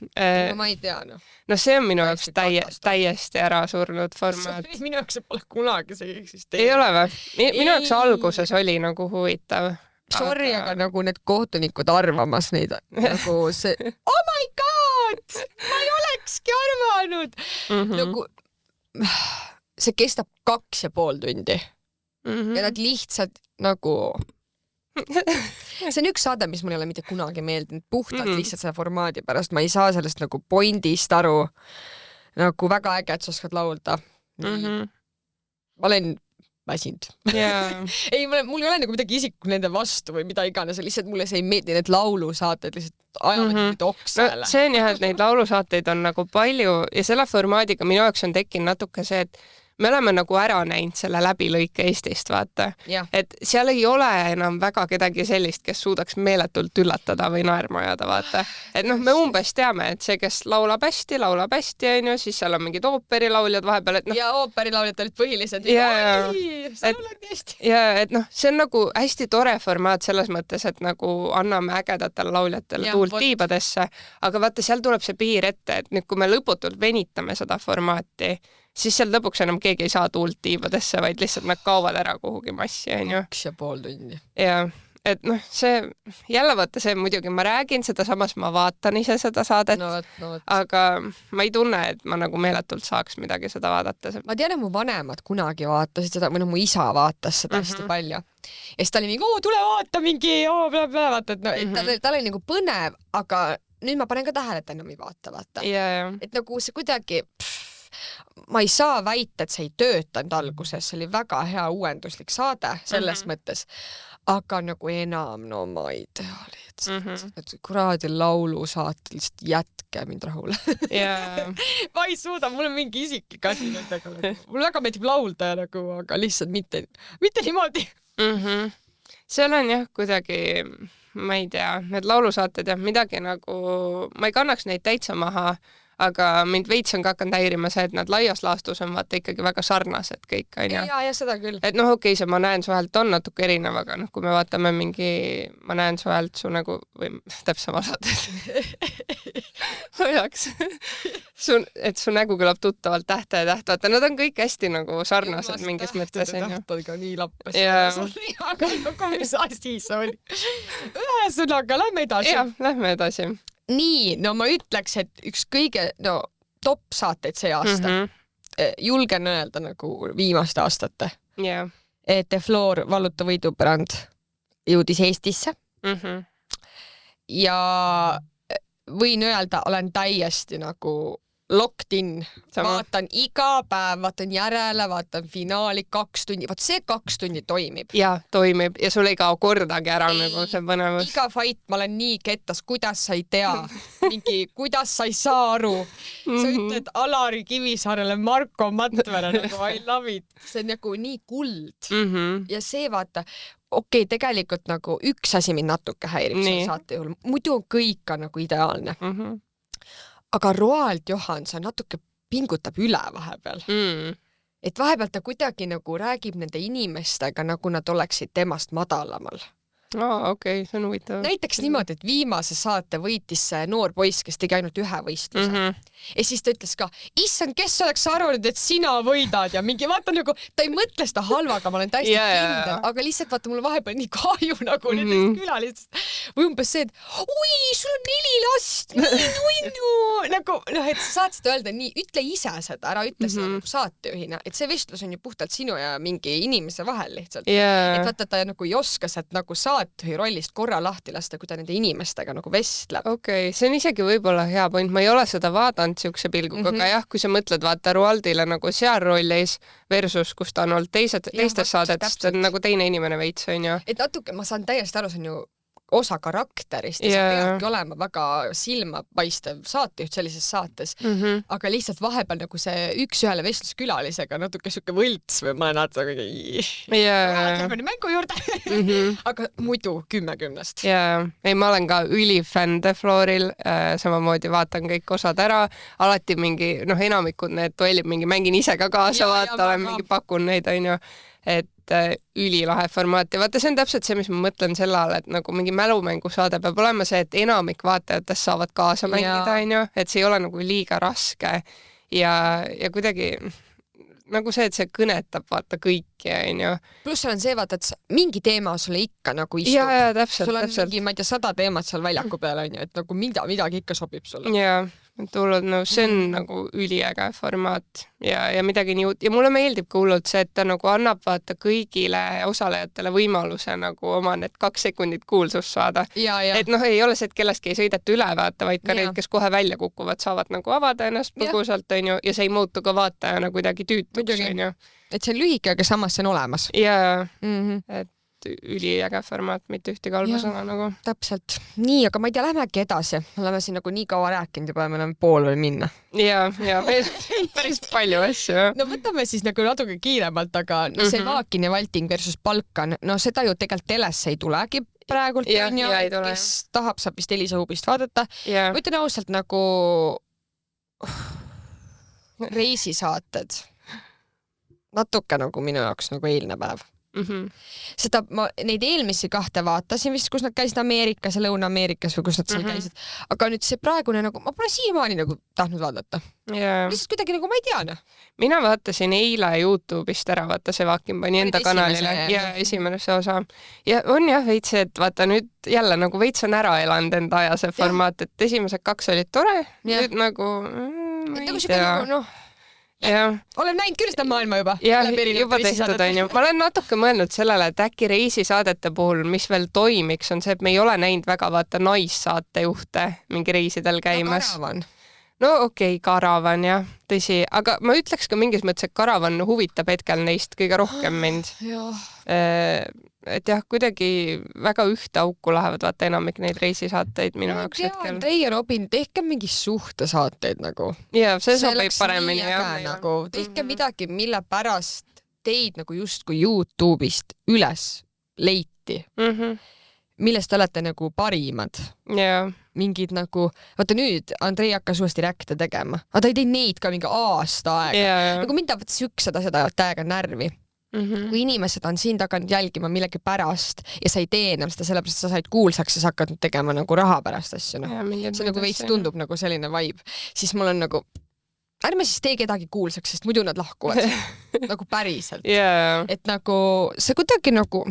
Ma ei tea, noh. No see on minu jaoks täiesti ära surnud formaat. Minu jaoks see pole kunagi see eksisteerinud. Ei ole või? Minu jaoks alguses oli nagu huvitav. Sorry, aga nagu need kohtunikud arvamas neid nagu see oh my god! Ma ei olekski arvanud! Nagu see kestab 2,5 tundi. Ja nad lihtsalt nagu see on üks saade, mis mul ei ole mitte kunagi meeldinud puhtalt lihtsalt selle formaadi pärast. Ma ei saa sellest nagu pointist aru. Nagu väga äge, et sa oskad laulda. Ma olen väsinud. Ei, mul ei ole nagu midagi isikku nende vastu või mida iganes. Lihtsalt mulle see ei meeldi need laulusaated lihtsalt ajavad nüüd oksale. No, see on jah, et neid laulusaateid on nagu palju ja selle formaadiga minu jaoks on tekkinud natuke see, et me oleme nagu ära näinud selle läbilõike Eestist, vaata. Et seal ei ole enam väga kedagi sellist, kes suudaks meeletult üllatada või naerma ajada, vaata. Et noh, me umbes teame, et see, kes laulab hästi, on ju, siis seal on mingid ooperilauljad vahepeal, et noh. Ja ooperilauljad olid põhilised. Sa laulad hästi. Ja, et noh, see on nagu hästi tore formaat selles mõttes, et nagu anname ägedatele lauljatele tuult tiibadesse, aga vaata, seal tuleb see piir ette, et nüüd, kui me lõputult venitame seda formaati, siis seal lõpuks enam keegi ei saa tuult tiibadesse, vaid lihtsalt nad kaovad ära kuhugi massi, on ju. 2,5 tundi. Ja, et noh, see, jälle vaata see muidugi, ma räägin seda, samas ma vaatan ise seda saadet, aga ma ei tunne, et ma nagu meeletult saaks midagi seda vaadata. Ma tean, et mu vanemad kunagi vaatasid seda, või noh, mu isa vaatas seda hästi palju. Ja siis ta oli mingi, tule vaata mingi, vaata, et no, ta oli nagu põnev, aga nüüd ma panen ka tähele, et ta enam ei vaata. Et nagu see kuidagi... ma ei saa väita, et see ei töötanud alguses, see oli väga hea uuenduslik saade selles mõttes, aga nagu enam, no ma ei tea, et kuradi laulusaate lihtsalt jätke mind rahule. Ma ei suuda, mul on mingi isiklik asi nendega. Mul väga meeldib laulda nagu, aga lihtsalt mitte niimoodi. Seal on jah kuidagi, ma ei tea, need laulusaated jah, midagi nagu, ma ei kannaks neid täitsa maha, aga mind veits on ka hakanud häirima see, et nad laias laastus on vaata ikkagi väga sarnased kõik, on ju. Ja seda küll. Et noh, okei, see Ma näen su häält on natuke erinev, aga noh, kui me vaatame mingi Ma näen su häält su nagu, või täpsema saadet. Hoiaks. Et su nägu kõlab tuttavalt tähte ja täht, vaata, nad on kõik hästi nagu sarnased mingis mõttes. Tähtadega nii lappes. Aga mis asi see oli? Ühesõnaga, lähme edasi. Jah, lähme edasi. Nii, no ma ütleks, et üks kõige top saateid see aasta. Julgen öelda nagu viimaste aastate. Et Floor Valuta võidupärand jõudis Eestisse. Ja võin öelda, olen täiesti nagu locked in. Vaatan iga päev, vaatan järele, vaatan finaali 2 tundi. Vaat see 2 tundi toimib. Ja, toimib. Ja sul ei kao kordagi ära nagu see põnevus. Iga fight ma olen nii kettas, kuidas sa ei tea. Mingi, kuidas sa ei saa aru. Sa ütled Alari Kivisaarele Marko Matvere nagu I love it. See on nagu nii kuld. Ja see vaata, okei, tegelikult nagu üks asi mind natuke häirib selle saate juhul. Muidu kõik on nagu ideaalne. Aga Roald Johanson natuke pingutab üle vahepeal. Et vahepeal ta kuidagi nagu räägib nende inimestega, nagu nad oleksid temast madalamal. Okei, see on huvitav. Näiteks niimoodi, et viimase saate võitis see noor poiss, kes tegi ainult ühe võistluse. Ja siis ta ütles ka, issand, kes oleks arvanud, et sina võidad ja mingi, vaata nagu, ta ei mõtle seda halvaga, ma olen täiesti kindel, aga lihtsalt vaata mulle vahepeal nii kahju nagu nendest külalistest. Või umbes see, et oi, sul on 4 last, nagu, et sa saad seda öelda nii, ütle ise seda, ära ütle seda nagu saatejuhina, et see vestlus on ju puhtalt sinu ja mingi inimese vahel lihtsalt. Et vaata, ta nagu ei oska sealt nagu saate vaataja rollist korra lahti lasta, kui ta nende inimestega nagu vestleb. Okei, see on isegi võib-olla hea point, ma ei ole seda vaadanud siukse pilguga, aga jah, kui sa mõtled vaata Roaldile nagu seal rollis versus, kus ta on olnud teistes saadetes, ta on nagu teine inimene veits, on ju. Et natuke, ma saan täiesti aru, see on ju osa karakterist ja sa peadki olema väga silmapaistev saatejuht sellises saates, aga lihtsalt vahepeal nagu see üks-ühele vestluskülalisega natuke siuke võlts või ma näen lähme mängu juurde. Aga muidu 10/10. Ei, ma olen ka ülifänn The Flooril, samamoodi vaatan kõik osad ära, alati mingi, enamikud need duellid mingi mängin ise ka kaasa, olen mingi pakun neid, on ju, et ülilahe formaat ja vaata, see on täpselt see, mis ma mõtlen selle all, et nagu mingi mälumängusaade peab olema see, et enamik vaatajatest saavad kaasa mängida, on ju, et see ei ole nagu liiga raske ja kuidagi nagu see, et see kõnetab vaata kõiki, on ju. Pluss seal on see, vaata, et mingi teema sulle ikka nagu istub. Ja, täpselt, sul on mingi, ma ei tea, 100 teemat seal väljaku peal, on ju, et nagu midagi ikka sobib sulle. Ja, tulnud, see on nagu üliäge formaat ja midagi nii uut ja mulle meeldib ka hullult see, et ta nagu annab vaata kõigile osalejatele võimaluse nagu oma need 2 sekundit kuulsust saada. Et ei ole see, et kellestki ei sõideta üle vaata, vaid ka need, kes kohe välja kukuvad, saavad nagu avada ennast põgusalt, on ju, ja see ei muutu ka vaatajana kuidagi tüütuks, on ju. Et see on lühike, aga samas see on olemas. Et üliäge formaat, mitte ühtegi halba sõna nagu. Täpselt. Nii, aga ma ei tea, lähme äkki edasi. Oleme siin nagu nii kaua rääkinud juba, meil on pool veel minna. Ja päris palju asju. No võtame siis nagu natuke kiiremalt, aga see Vaakin ja Valting versus Balkan, seda ju tegelikult telesse ei tulegi praegult, on ju, kes tahab, saab vist Elisa Hubist vaadata. Ma ütlen ausalt nagu reisisaated natuke nagu minu jaoks nagu eilne päev. Seda ma neid eelmisi 2 vaatasin vist, kus nad käisid Ameerikas ja Lõuna-Ameerikas või kus nad seal käisid, aga nüüd see praegune nagu, ma pole siiamaani nagu tahtnud vaadata. Lihtsalt kuidagi nagu ma ei tea. Mina vaatasin eile YouTube'ist ära, vaata see Vaakin pani enda kanalile ja esimese osa. Ja on jah veits, et vaata nüüd jälle nagu veits on ära elanud enda aja see formaat, et esimesed 2 olid tore, nüüd nagu ma ei tea. Olen näinud küll seda maailma juba. Juba tehtud, on ju. Ma olen natuke mõelnud sellele, et äkki reisisaadete puhul, mis veel toimiks, on see, et me ei ole näinud väga vaata naissaatejuhte mingi reisidel käimas. Karavan. No okei, Karavan, jah, tõsi. Aga ma ütleks ka mingis mõttes, et Karavan huvitab hetkel neist kõige rohkem mind. Et jah, kuidagi väga ühte auku lähevad vaata enamik neid reisisaateid minu jaoks hetkel. Teie, Robin, tehke mingi suhtesaateid nagu. Ja, see sobib paremini. Nagu, tehke midagi, mille pärast teid nagu justkui YouTube'ist üles leiti. Millest te olete nagu parimad. Mingid nagu, vaata nüüd Andrei hakkas uuesti rääkida tegema. Aga ta ei teinud neid ka mingi aasta aega. Nagu mind tahavad siuksed asjad ajavad täiega närvi. Kui inimesed on siin taganud jälgima millegi pärast ja sa ei tee enam seda sellepärast, sa said kuulsaks ja sa hakkad tegema nagu raha pärast asju. See nagu veits tundub nagu selline vibe. Siis mul on nagu, ärme siis tee kedagi kuulsaks, sest muidu nad lahkuvad. Nagu päriselt. Et nagu see kuidagi nagu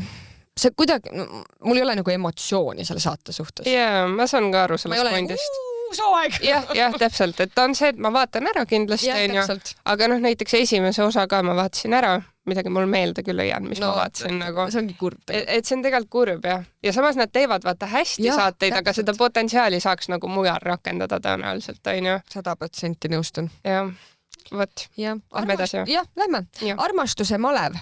mul ei ole nagu emotsiooni selle saate suhtes. Ma saan ka aru sellest pointist. Sooaeg. Jah, täpselt, et on see, et ma vaatan ära kindlasti, aga näiteks esimese osa ka ma vaatasin ära, midagi mul meelde küll ei jäänud, mis ma vaatasin nagu. See ongi kurb. Et see on tegelikult kurb, jah. Ja samas nad teevad vaata hästi saateid, aga seda potentsiaali saaks nagu mujal rakendada tõenäoliselt, on ju. 100% nõustun. Jah, võt. Lähme edasi. Jah, lähme. Armastuse malev.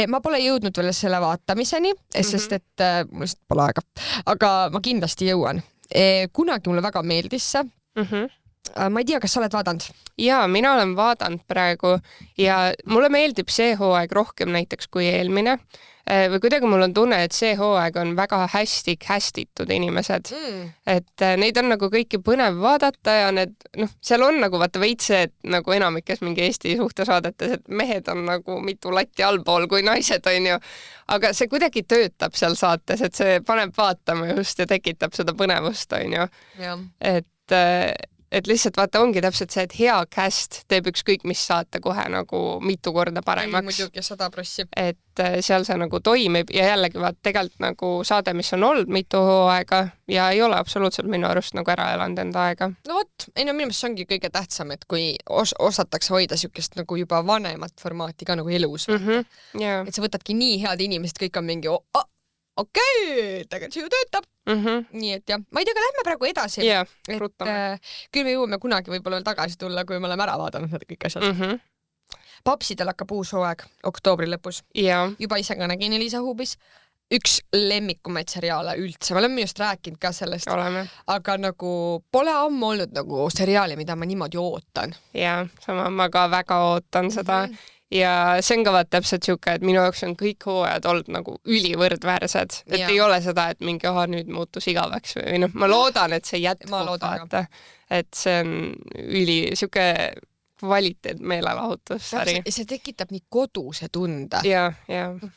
Ma pole jõudnud veel selle vaatamiseni, sest et mul lihtsalt pole aega, aga ma kindlasti jõuan. Kunagi mulle väga meeldis see. Ma ei tea, kas sa oled vaadanud? Jaa, mina olen vaadanud praegu ja mulle meeldib see hooaeg rohkem näiteks kui eelmine. Või kuidagi mul on tunne, et see hooaeg on väga hästi kästitud inimesed. Et neid on nagu kõiki põnev vaadata ja need, seal on nagu vaata veits see, et nagu enamikes mingi Eesti suhtesaadetes, et mehed on nagu mitu latti allpool kui naised, on ju. Aga see kuidagi töötab seal saates, et see paneb vaatama just ja tekitab seda põnevust, on ju. Et lihtsalt vaata ongi täpselt see, et hea cast teeb ükskõik mis saate kohe nagu mitu korda paremaks. Muidugi 100%. Et seal see nagu toimib ja jällegi vaat tegelikult nagu saade, mis on olnud mitu hooaega ja ei ole absoluutselt minu arust nagu ära elanud enda aega. No vot, minu meelest see ongi kõige tähtsam, et kui osatakse hoida siukest nagu juba vanemat formaati ka nagu elus. Et sa võtadki nii head inimesed, kõik on mingi okei, tegelikult see ju töötab. Nii et jah, ma ei tea, aga lähme praegu edasi. Küll me jõuame kunagi võib-olla veel tagasi tulla, kui me oleme ära vaadanud need kõik asjad. Papsidel hakkab uus hooaeg oktoobri lõpus. Juba ise ka nägin Elisa Hubis. Üks lemmikumaid seriaale üldse. Ma olen minust rääkinud ka sellest. Aga nagu pole ammu olnud nagu seriaali, mida ma niimoodi ootan. Jaa, sama ma ka väga ootan seda. Ja see on ka vaat täpselt siuke, et minu jaoks on kõik hooajad olnud nagu ülivõrdväärsed. Et ei ole seda, et mingi nüüd muutus igavaks või ma loodan, et see jätkub vaata. Et see on siuke kvaliteet meelelahutus. See tekitab nii koduse tunde. Ja.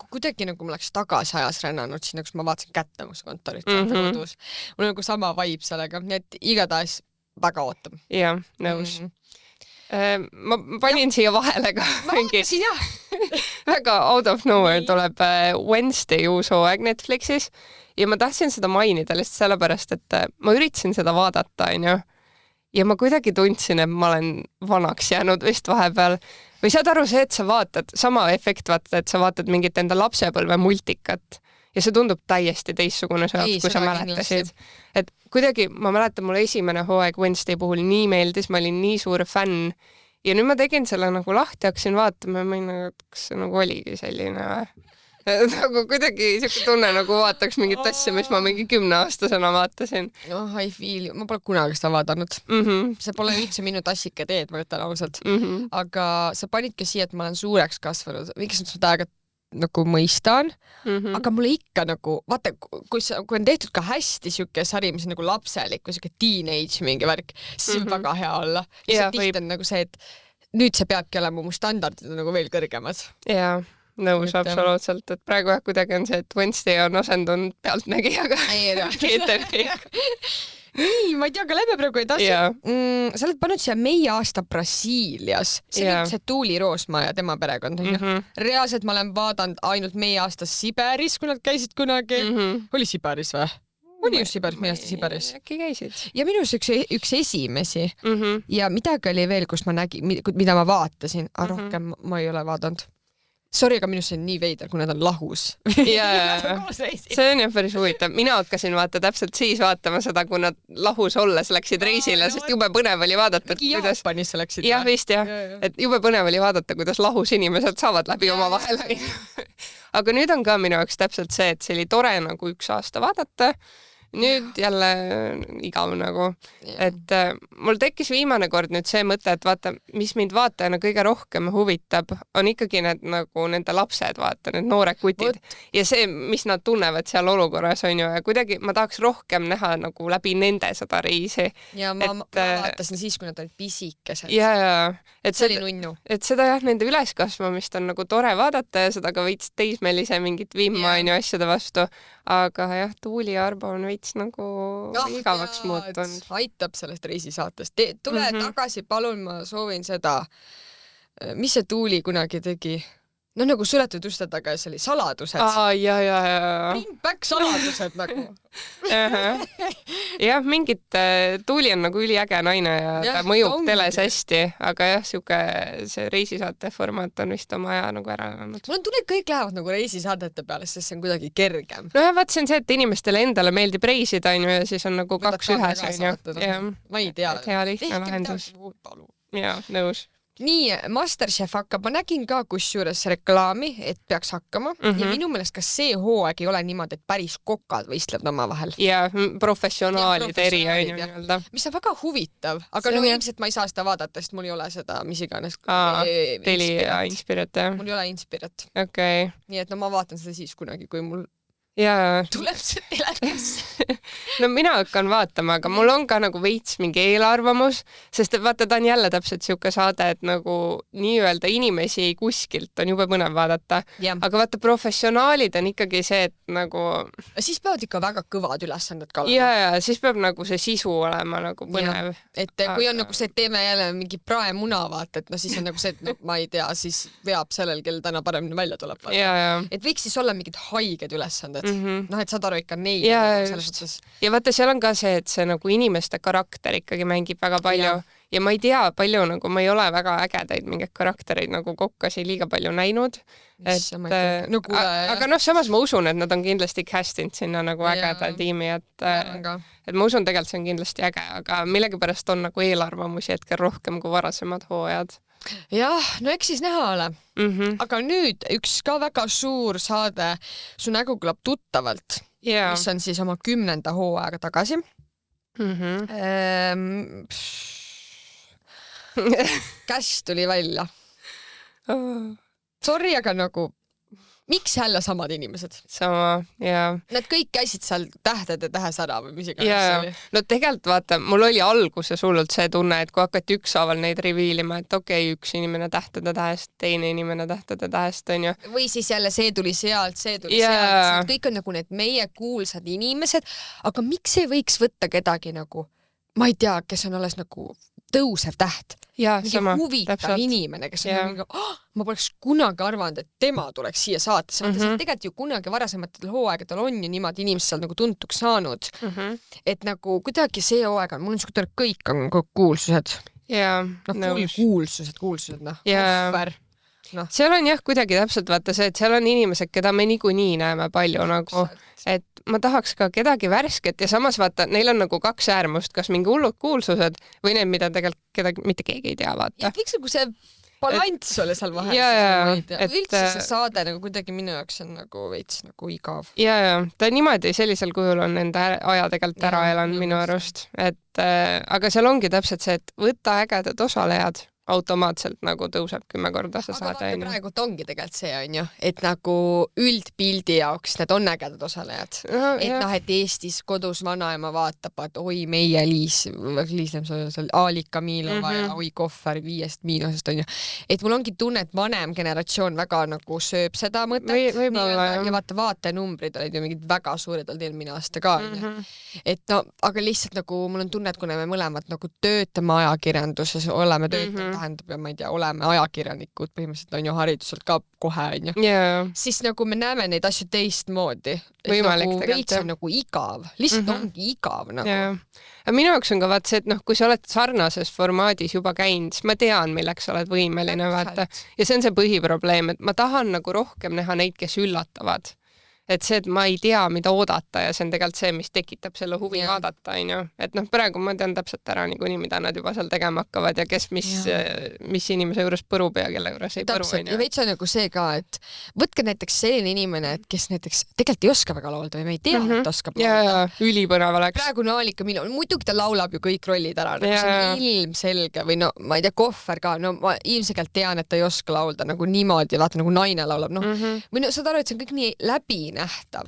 Kuidagi nagu ma oleks tagasi ajas rännanud sinna, kus ma vaatasin kättemuskontorit kodus. Mul on nagu sama vibe sellega, nii et igatahes väga ootam. Ja, nõus. Ma panin siia vahele ka väga out of nowhere tuleb Wednesday uus hooaeg Netflixis ja ma tahtsin seda mainida lihtsalt sellepärast, et ma üritasin seda vaadata, ja ma kuidagi tundsin, et ma olen vanaks jäänud vist vahepeal. Või saad aru see, et sa vaatad, sama efekt vaatad, et sa vaatad mingit enda lapsepõlve multikat ja see tundub täiesti teistsugune kui sa mäletasid. Et kuidagi, ma mäletan, mul esimene hooaeg Wednesday puhul nii meeldis, ma olin nii suur fänn ja nüüd ma tegin selle nagu lahti, hakkasin vaatama ja ma olin, kas see nagu oligi selline nagu kuidagi siuke tunne nagu vaataks mingit asja, mis ma mingi 10-aastasena vaatasin. I feel you. Ma pole kunagi seda vaadanud. See pole üldse minu tassike teed, ma ütlen ausalt. Aga sa panidki siia, et ma olen suureks kasvanud. Miks ma seda aega nagu mõistan, aga mulle ikka nagu, vaata, kui on tehtud ka hästi siuke sari, mis on nagu lapselik või siuke teenage mingi värk, siis on väga hea olla. Ja see tihti on nagu see, et nüüd see peabki olema, mu standardid on nagu veel kõrgemad. Jaa. Nõus absoluutselt, et praegu kuidagi on see, et Wednesday on asendunud Pealtnägijaga. Nii, ma ei tea, aga lähme praegu edasi. Sa oled pannud siia Meie aasta Brasiilias. See on see Tuuli Roosma ja tema perekond. Reaalselt ma olen vaadanud ainult Meie aasta Siberis, kui nad käisid kunagi. Oli Siberis või? Oli just Siberis, Meie aasta Siberis. Äkki käisid? Ja minus üks esimesi. Ja midagi oli veel, kus ma nägin, mida ma vaatasin, aga rohkem ma ei ole vaadanud. Sorry, aga minus on nii veider, kui nad on lahus. See on jah päris huvitav. Mina hakkasin täpselt siis vaatama seda, kui nad lahus olles läksid reisile, sest jube põnev oli vaadata, Jaapanisse läksid. Jah, vist jah. Et jube põnev oli vaadata, kuidas lahus inimesed saavad läbi oma vahel. Aga nüüd on ka minu jaoks täpselt see, et see oli tore nagu 1 aasta vaadata. Nüüd jälle igav nagu, et mul tekkis viimane kord nüüd see mõte, et vaata, mis mind vaatajana kõige rohkem huvitab, on ikkagi need nagu nende lapsed, vaata, need noored kutid ja see, mis nad tunnevad seal olukorras on ju ja kuidagi ma tahaks rohkem näha nagu läbi nende seda reisi. Ja ma vaatasin siis, kui nad olid pisikesed. Ja, et see oli nunnu. Et seda jah, nende üleskasvamist on nagu tore vaadata ja seda ka veits teismelise mingit vimma on ju asjade vastu, aga jah, Tuuli ja Arbo on veits nagu igavaks muutunud. Aitab sellest reisisaatest. Tule tagasi, palun, ma soovin seda. Mis see Tuuli kunagi tegi? No nagu suletud uste taga ja see oli saladused. Bring back saladused nagu. Jah, mingit Tuuli on nagu üliäge naine ja ta mõjub teles hästi, aga jah, see reisisaate formaat on vist oma aja nagu ära elanud. Mul on tunne, et kõik lähevad nagu reisisaadete peale, sest see on kuidagi kergem. No jah, vaat see on see, et inimestele endale meeldib reisida on ju ja siis on nagu 2 ühes on ju. Ma ei tea. Hea lihtne lahendus. Jaa, nõus. Nii, Masterchef hakkab, ma nägin ka kusjuures reklaami, et peaks hakkama ja minu meelest kas see hooaeg ei ole niimoodi, et päris kokad võistlevad oma vahel. Ja professionaalid eri on ju nii-öelda. Mis on väga huvitav, aga no ilmselt ma ei saa seda vaadata, sest mul ei ole seda, mis iganes. Teli ja Inspirat, jah? Mul ei ole Inspirat. Okei. Nii et no ma vaatan seda siis kunagi, kui mul tuleb see telekasse. No mina hakkan vaatama, aga mul on ka nagu veits mingi eelarvamus, sest vaata, ta on jälle täpselt siuke saade, et nagu nii-öelda inimesi kuskilt on jube põnev vaadata. Aga vaata, professionaalid on ikkagi see, et nagu... Siis peavad ikka väga kõvad ülesanded ka olema. Ja, siis peab nagu see sisu olema nagu põnev. Et kui on nagu see, et teeme jälle mingi praemuna, vaata, et no siis on nagu see, et no, ma ei tea, siis veab sellel, kel täna paremini välja tuleb. Et võiks siis olla mingid haiged ülesanded. Noh, et saad aru ikka neid. Ja vaata, seal on ka see, et see nagu inimeste karakter ikkagi mängib väga palju ja ma ei tea palju nagu, ma ei ole väga ägedaid mingeid karaktereid nagu kokkasi liiga palju näinud. No, aga noh, samas ma usun, et nad on kindlasti castinud sinna nagu ägeda tiimi, et ma usun, tegelikult see on kindlasti äge, aga millegipärast on nagu eelarvamusi hetkel rohkem kui varasemad hooajad. Jah, no eks siis näha ole. Aga nüüd üks ka väga suur saade, Su nägu kõlab tuttavalt, mis on siis oma 10. hooaega tagasi. Käs tuli välja. Sorry, aga nagu miks jälle samad inimesed? Sama, jaa. Nad kõik käisid seal tähtede tähesada või mis iganes oli. No tegelikult vaata, mul oli alguses hullult see tunne, et kui hakati ükshaaval neid reviilima, et okei, üks inimene tähtede tähest, teine inimene tähtede tähest, on ju. Või siis jälle see tuli sealt, see tuli sealt. Kõik on nagu need meie kuulsad inimesed, aga miks ei võiks võtta kedagi nagu, ma ei tea, kes on alles nagu tõusev täht. Mingi huvitav inimene, kes on mingi, ma poleks kunagi arvanud, et tema tuleks siia saatesse. Tegelikult ju kunagi varasematel hooaegadel on ju niimoodi inimesed seal nagu tuntuks saanud. Et nagu kuidagi see hooaeg on, mul on niisugune kõik on kuulsused. Kuulsused, ohver. Seal on jah kuidagi täpselt vaata see, et seal on inimesed, keda me niikuinii näeme palju nagu, et ma tahaks ka kedagi värsket ja samas vaata, neil on nagu kaks äärmust, kas mingi hullud kuulsused või need, mida tegelikult mitte keegi ei tea, vaata. Võiks nagu see balanss oli seal vahel. Üldse see saade nagu kuidagi minu jaoks on nagu veits nagu igav. Ta niimoodi sellisel kujul on enda aja tegelikult ära elanud minu arust, aga seal ongi täpselt see, et võtta ägedad osalejad automaatselt nagu tõuseb 10 korda see saade. Aga praegu ongi tegelikult see on ju, et nagu üldpildi jaoks need on ägedad osalejad. Et Eestis kodus vanaema vaatab, et oi meie Liis Aalika Miilova ja oi Kohver 5 miinusest on ju. Et mul ongi tunne, et vanem generatsioon väga nagu sööb seda mõtet. Ja vaatenumbrid olid ju mingid väga suured olnud eelmine aasta ka. Et no, aga lihtsalt nagu mul on tunne, et kuna me mõlemad nagu töötame ajakirjanduses, oleme töötanud tähendab ja ma ei tea, oleme ajakirjanikud, põhimõtteliselt on ju hariduselt ka kohe, on ju. Siis nagu me näeme neid asju teistmoodi. Võimalik nagu veits on nagu igav. Lihtsalt ongi igav nagu. Minu jaoks on ka vaat see, et noh, kui sa oled sarnases formaadis juba käinud, siis ma tean, milleks sa oled võimeline, vaata. Ja see on see põhiprobleem, et ma tahan nagu rohkem näha neid, kes üllatavad. Et see, et ma ei tea, mida oodata ja see on tegelikult see, mis tekitab selle huvi vaadata, on ju. Et noh, praegu ma tean täpselt ära niikuinii, mida nad juba seal tegema hakkavad ja kes mis inimese juures põrub ja kelle juures ei põru. Ja veits on nagu see ka, et võtke näiteks selline inimene, et kes näiteks tegelikult ei oska väga laulda või me ei tea, et oskab laulda. Ülipõnev oleks. Praegu Aalika Miilova, muidugi ta laulab ju kõik rollid ära, nagu see on ilmselge või no ma ei tea, Kohver ka, no ma ilmselgelt tean, et ta ei oska laulda nagu niimoodi, vaata nagu naine laulab, noh. Või no saad aru, et see on kõik nii läbi nähtav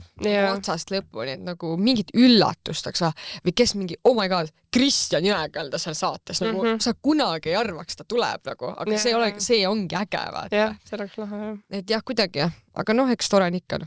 otsast lõpuni, et nagu mingit üllatust, või kes mingi, oh my god, Kristjan Jõekalda seal saates, nagu sa kunagi ei arvaks, ta tuleb nagu, aga see ongi äge, vaata. See oleks lahe, et jah, kuidagi jah, aga noh, eks tore on ikka.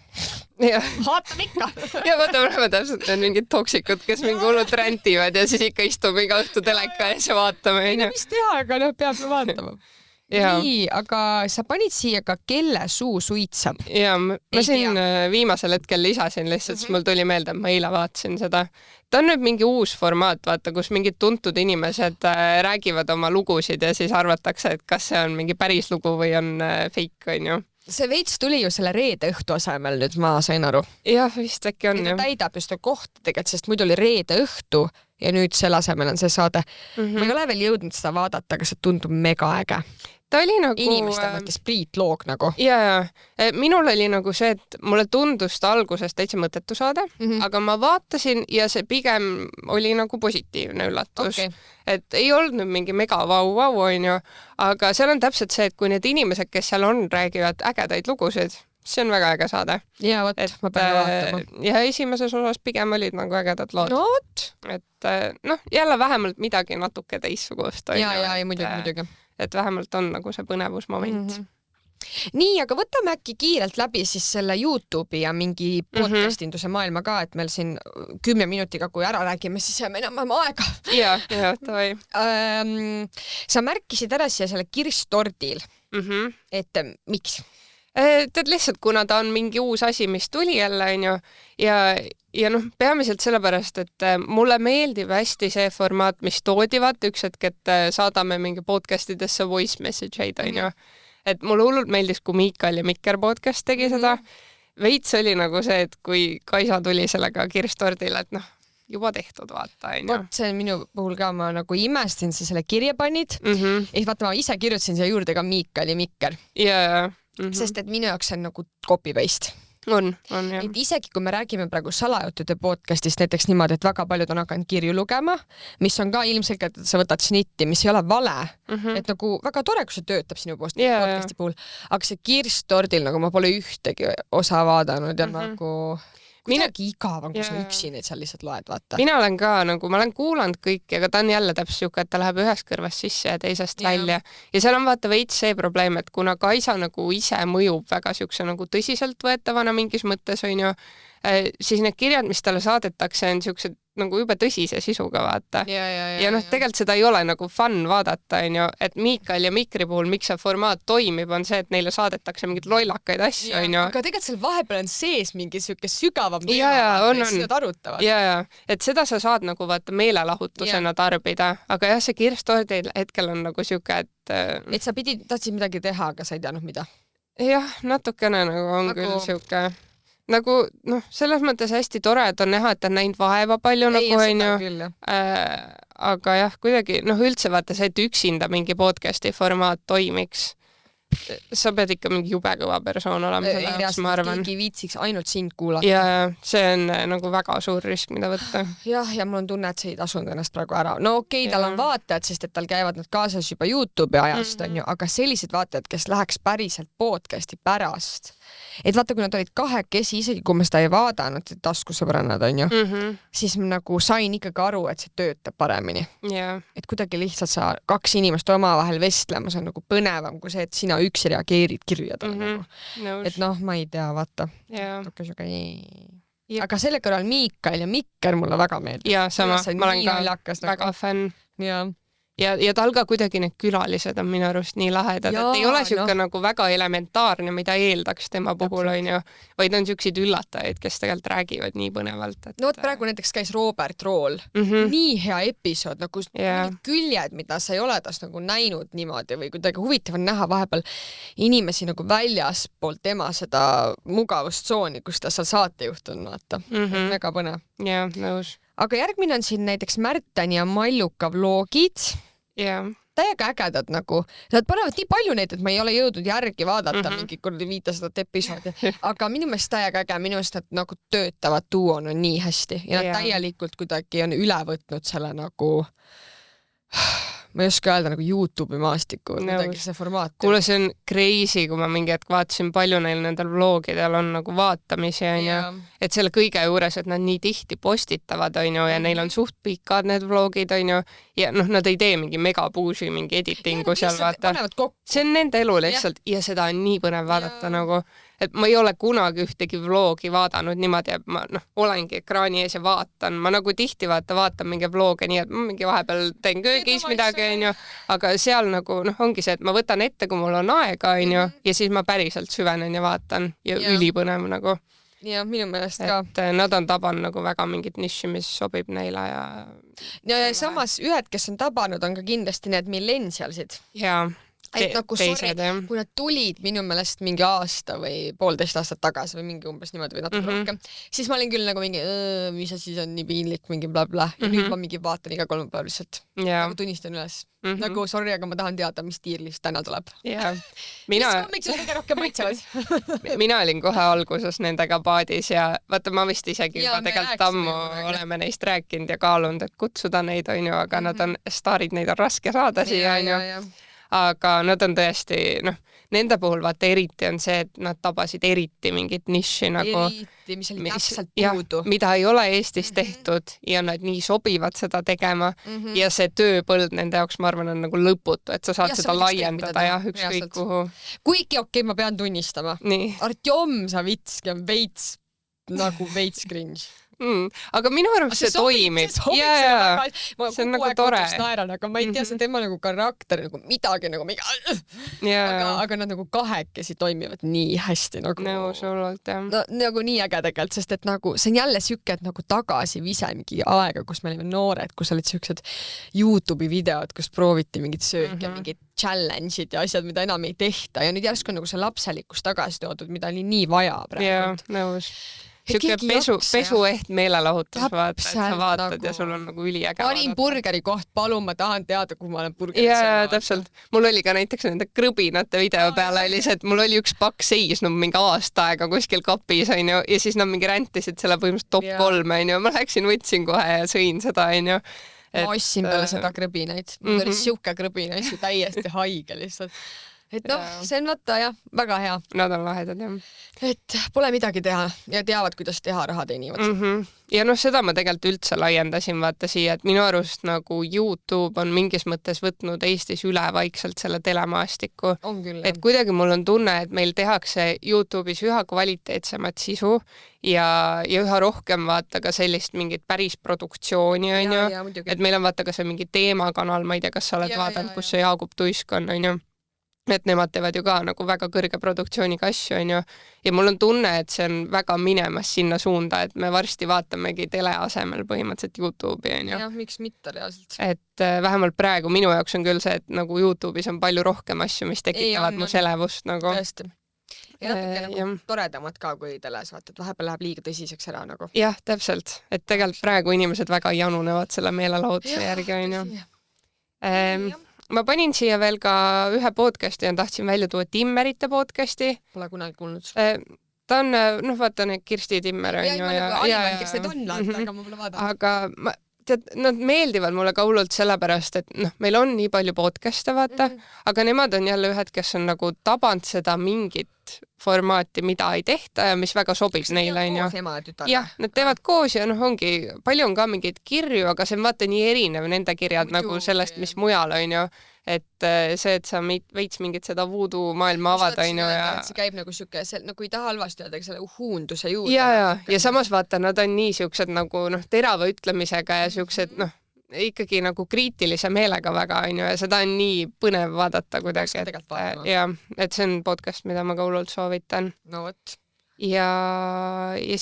Vaatam ikka. Ja vaata praegu täpselt need mingid toksikud, kes mingi hullud räntivad ja siis ikka istume iga õhtu teleka ja siis vaatame. Mis teha, aga noh, peab vaatama. Nii, aga sa panid siia ka Kelle suu suitsab. Ja ma siin viimasel hetkel lisasin lihtsalt, sest mul tuli meelde, et ma eile vaatasin seda. Ta on nüüd mingi uus formaat, vaata, kus mingid tuntud inimesed räägivad oma lugusid ja siis arvatakse, et kas see on mingi päris lugu või on fake, on ju. See veits tuli ju selle reede õhtu asemel nüüd, ma sain aru. Jah, vist äkki on. Ta täidab just kohta tegelikult, sest muidu oli reede õhtu ja nüüd selle asemel on see saade. Ma ei ole veel jõudnud seda vaadata, aga see tundub mega äge. Ta oli nagu... Inimeste mõttes Priit Loog nagu. Ja. Minul oli nagu see, et mulle tundus ta alguses täitsa mõttetu saade, aga ma vaatasin ja see pigem oli nagu positiivne üllatus. Et ei olnud nüüd mingi mega vau, on ju, aga seal on täpselt see, et kui need inimesed, kes seal on, räägivad ägedaid lugusid, see on väga äge saade. Ja vot, ma pean vaatama. Ja esimeses osas pigem olid nagu ägedad lood. No vot. Et noh, jälle vähemalt midagi natuke teistsugust. Ja, muidugi. Et vähemalt on nagu see põnevusmoment. Nii, aga võtame äkki kiirelt läbi siis selle YouTube'i ja mingi podcastinduse maailma ka, et meil siin 10 minutiga, kui ära räägime, siis jääme enam aega. Ja, tavai. Sa märkisid ära siia selle kirstordil, et miks? tead lihtsalt, kuna ta on mingi uus asi, mis tuli jälle, onju, ja noh, peamiselt sellepärast, et mulle meeldib hästi see formaat, mis toodi, vaata üks hetk, et saadame mingi podcastidesse voice message eid, onju. Et mulle hullult meeldis, kui Miikal ja Mikker podcast tegi seda. Veits oli nagu see, et kui Kaisa tuli sellega kirstordile, et noh, juba tehtud, vaata, onju. Vot see minu puhul ka, ma nagu imestin, sa selle kirja panid. Vaata, ma ise kirjutasin siia juurde ka Miikal ja Mikker. Sest et minu jaoks on nagu copy-paste. On, jah. Et isegi kui me räägime praegu salajuttude podcastist näiteks niimoodi, et väga paljud on hakanud kirju lugema, mis on ka ilmselgelt, et sa võtad snitti, mis ei ole vale, et nagu väga tore, kui see töötab sinu podcasti puhul, aga see kirstordil nagu ma pole ühtegi osa vaadanud ja nagu kuidagi igav on, kui sa üksi neid seal lihtsalt loed, vaata. Mina olen ka nagu, ma olen kuulanud kõiki, aga ta on jälle täpselt siuke, et ta läheb ühest kõrvast sisse ja teisest välja. Ja seal on vaata veits see probleem, et kuna Kaisa nagu ise mõjub väga siukse nagu tõsiseltvõetavana mingis mõttes, onju, siis need kirjad, mis talle saadetakse, on siuksed nagu jube tõsise sisuga, vaata. Ja noh, tegelikult seda ei ole nagu fun vaadata, onju, et Miikal ja Mikri puhul, miks see formaat toimib, on see, et neile saadetakse mingid lollakaid asju, onju. Aga tegelikult seal vahepeal on sees mingi siuke sügavam teema, on. Seda arutavad. Et seda sa saad nagu vaata meelelahutusena tarbida, aga jah, see kirstordil hetkel on nagu siuke, et sa tahtsid midagi teha, aga sa ei teadnud mida. Jah, natukene nagu on küll siuke nagu noh, selles mõttes hästi tore, et on näha, et on näinud vaeva palju nagu onju. Aga jah, kuidagi noh, üldse vaata see, et üksinda mingi podcasti formaat toimiks. Sa pead ikka mingi jube kõva persoon olema selle jaoks, ma arvan. Keegi viitsiks ainult sind kuulata. Ja see on nagu väga suur risk, mida võtta. Jah, ja mul on tunne, et see ei tasunud ennast praegu ära. No okei, tal on vaatajad, sest et tal käivad nad kaasas juba YouTube'i ajast, onju, aga sellised vaatajad, kes läheks päriselt podcasti pärast. Et vaata, kui nad olid kahekesi, isegi kui ma seda ei vaadanud, taskusõbrannad, onju, siis ma nagu sain ikkagi aru, et see töötab paremini. Et kuidagi lihtsalt sa kaks inimest omavahel vestlema, see on nagu põnevam kui see, et sina üksi reageerid kirjadele nagu. Et noh, ma ei tea, vaata. Aga selle kõrval Miikal ja Mikker mulle väga meeldib. Ja sama, ma olen ka väga fänn. Ja tal ka kuidagi need külalised on minu arust nii lahedad, et ei ole siuke nagu väga elementaarne, mida eeldaks tema puhul, onju, vaid on siukseid üllatajaid, kes tegelikult räägivad nii põnevalt. No vot praegu näiteks käis Robert Rool. Nii hea episood, nagu küljed, mida sa ei ole tas nagu näinud niimoodi või kuidagi huvitav on näha vahepeal inimesi nagu väljas poolt tema seda mugavustsooni, kus ta seal saatejuht on, vaata. Väga põnev. Ja, nõus. Aga järgmine on siin näiteks Märtani ja Malluka vlogid. Täiega ägedad nagu. Nad panevad nii palju neid, et ma ei ole jõudnud järgi vaadata mingi 500 episoodi. Aga minu meelest täiega äge, minu meelest nad nagu töötavad duon on nii hästi. Ja nad täielikult kuidagi on üle võtnud selle nagu... Ma ei oska öelda nagu YouTube'i maastiku see formaat. Kuule, see on crazy, kui ma mingi hetk vaatasin, palju neil nendel vlogidel on nagu vaatamisi, et selle kõige juures, et nad nii tihti postitavad, onju, ja neil on suht pikad need vlogid, onju, ja noh, nad ei tee mingi megapuusi, mingi editingu seal, vaata. See on nende elu lihtsalt ja seda on nii põnev vaadata nagu, et ma ei ole kunagi ühtegi vlogi vaadanud niimoodi, et ma olengi ekraani ees ja vaatan. Ma nagu tihti vaatan mingi vloge nii, et ma mingi vahepeal teen köögis midagi, onju, aga seal nagu ongi see, et ma võtan ette, kui mul on aega, onju, ja siis ma päriselt süvenen ja vaatan ja ülipõnev nagu. Ja minu meelest ka. Et nad on tabanud nagu väga mingit niši, mis sobib neile ja samas ühed, kes on tabanud, on ka kindlasti need millennialsid. Jaa. Et nagu sorry, kui nad tulid minu meelest mingi aasta või 1,5 aastat tagasi või mingi umbes niimoodi või natuke rohkem, siis ma olin küll nagu mingi, mis siis on nii piinlik, mingi bla-bla. Ja nüüd ma mingi vaatan iga 3 päev lihtsalt. Nagu tunnistan üles. Nagu sorry, aga ma tahan teada, mis tiirlist täna tuleb. Mis kommiksid kõige rohkem maitsevad? Mina olin kohe alguses nendega paadis ja vaata, ma vist isegi juba tegelikult ammu oleme neist rääkinud ja kaalunud, et kutsuda neid, onju, aga nad on staarid, neid on raske saada siia, onju. Aga nad on tõesti, nende puhul vaata eriti on see, et nad tabasid eriti mingit niši nagu, mis oli täpselt puudu. Mida ei ole Eestis tehtud ja nad nii sobivad seda tegema ja see tööpõld nende jaoks, ma arvan, on nagu lõputu, et sa saad seda laiendada ja ükskõik kuhu. Kuigi okei, ma pean tunnistama. Artjom Savitski on veits cringe. Aga minu arust see toimib. See on nagu tore. Naeran, aga ma ei tea, see tema nagu karakter nagu midagi nagu aga nad nagu kahekesi toimivad nii hästi nagu. Nõus hullult, jah. No nagu nii äge tegelikult, sest et nagu see on jälle siuke, et nagu tagasi vise mingi aega, kus me olime noored, kus olid siuksed YouTube'i videod, kus prooviti mingit sööke, mingid challenge'id ja asjad, mida enam ei tehta ja nüüd järsku on nagu see lapselikkus tagasi toodud, mida oli nii vaja praegu. Jaa, nõus. Siuke pesueht meelelahutus vaata, et sa vaatad nagu... ja sul on nagu üliäge parim burgeri koht, palun, ma tahan teada, kuhu ma olen burgerit jaa, täpselt. Mul oli ka näiteks nende krõbinate video peale oli see, et mul oli üks pakk seisnud mingi aasta aega kuskil kapis, onju, ja siis nad mingi räntisid selle põhimõtteliselt top 3, onju. Ma läksin, võtsin kohe ja sõin seda, onju. Ma ostsin peale seda krõbinaid. Mul oli siuke krõbinaid, täiesti haige lihtsalt. Et noh, see on vaata jah, väga hea. Nad on lahedad, jah. Et pole midagi teha ja teavad, kuidas teha, raha teenivad. Ja noh, seda ma tegelikult üldse laiendasin vaata siia, et minu arust nagu YouTube on mingis mõttes võtnud Eestis üle vaikselt selle telemaastiku. On küll, et kuidagi mul on tunne, et meil tehakse YouTube'is üha kvaliteetsemat sisu ja üha rohkem vaata ka sellist mingit päris produktsiooni, onju. Et meil on vaata ka see mingi teemakanal, ma ei tea, kas sa oled vaadanud, kus see Jaagup Tuisk on, onju. Et nemad teevad ju ka nagu väga kõrge produktsiooniga asju, onju. Ja mul on tunne, et see on väga minemas sinna suunda, et me varsti vaatamegi tele asemel põhimõtteliselt YouTube'i, onju. Jah, miks mitte reaalselt. Et vähemalt praegu minu jaoks on küll see, et nagu YouTube'is on palju rohkem asju, mis tekitavad mu selevust nagu. Tõesti. Ja natuke nagu toredamad ka, kui teles vaata, et vahepeal läheb liiga tõsiseks ära nagu. Jah, täpselt. Et tegelikult praegu inimesed väga janunevad selle meelelahutuse järgi, onju. Ma panin siia veel ka ühe podcasti ja tahtsin välja tuua Timmerite podcasti. Pole kunagi kuulnud. Ta on, noh, vaata need Kirsti Timmer. Kes need on, aga ma pole vaadanud. Aga tead, nad meeldivad mulle ka hullult sellepärast, et noh, meil on nii palju podcast'e, vaata, aga nemad on jälle ühed, kes on nagu tabanud seda mingit formaati, mida ei tehta ja mis väga sobib neile, onju. Jah, nad teevad koos ja noh, ongi, palju on ka mingeid kirju, aga see on vaata nii erinev nende kirjad nagu sellest, mis mujal, onju. Et see, et sa veits mingit seda voodoo maailma avad, onju. See käib nagu siuke, nagu ei taha halvasti öelda, selle huunduse juurde. Ja samas vaata, nad on nii siuksed nagu noh, terava ütlemisega ja siuksed noh, ikkagi nagu kriitilise meelega väga, onju, ja seda on nii põnev vaadata kuidagi. Ja, et see on podcast, mida ma ka hullult soovitan. No võt. Ja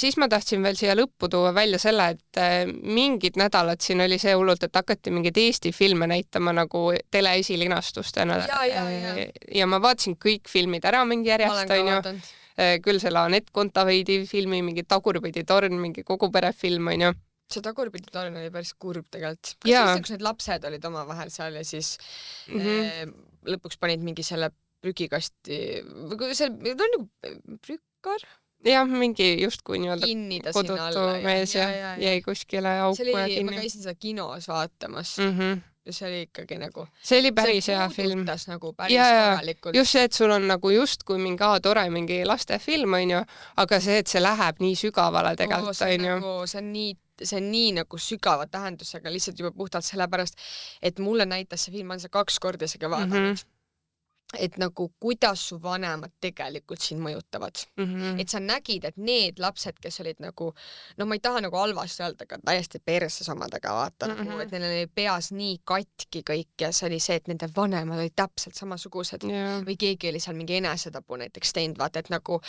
siis ma tahtsin veel siia lõppu tuua välja selle, et mingid nädalad siin oli see hullult, et hakati mingeid Eesti filme näitama nagu teleesilinastustena. Ja ma vaatasin kõik filmid ära mingi järjest, onju. Küll selle Anett Kontaveidi filmi, mingi Tagurpidi torn, mingi kogu perefilm, onju. See Tagurpidi torn oli päris kurb tegelikult. Kas siis need lapsed olid oma vahel seal ja siis lõpuks panid mingi selle prügikasti, see on nagu prükkar? Jah, mingi justkui nii-öelda kodutu mees ja jäi kuskile auku ja kinni. Ma käisin seda kinos vaatamas ja see oli ikkagi nagu... See oli päris hea film. Nagu päris korralikult. Just see, et sul on nagu justkui mingi tore mingi lastefilm, onju, aga see, et see läheb nii sügavale tegelikult, onju. See on nii nagu sügava tähendusega lihtsalt juba puhtalt sellepärast, et mulle näitas see film, on see 2 korda isegi vaadanud. Et nagu kuidas su vanemad tegelikult sind mõjutavad. Et sa nägid, et need lapsed, kes olid nagu, no ma ei taha nagu halvasti öelda, aga täiesti perses omadega vaata, nagu, et neil oli peas nii katki kõik ja see oli see, et nende vanemad olid täpselt samasugused või keegi oli seal mingi enesetapu näiteks teinud, vaata, et nagu,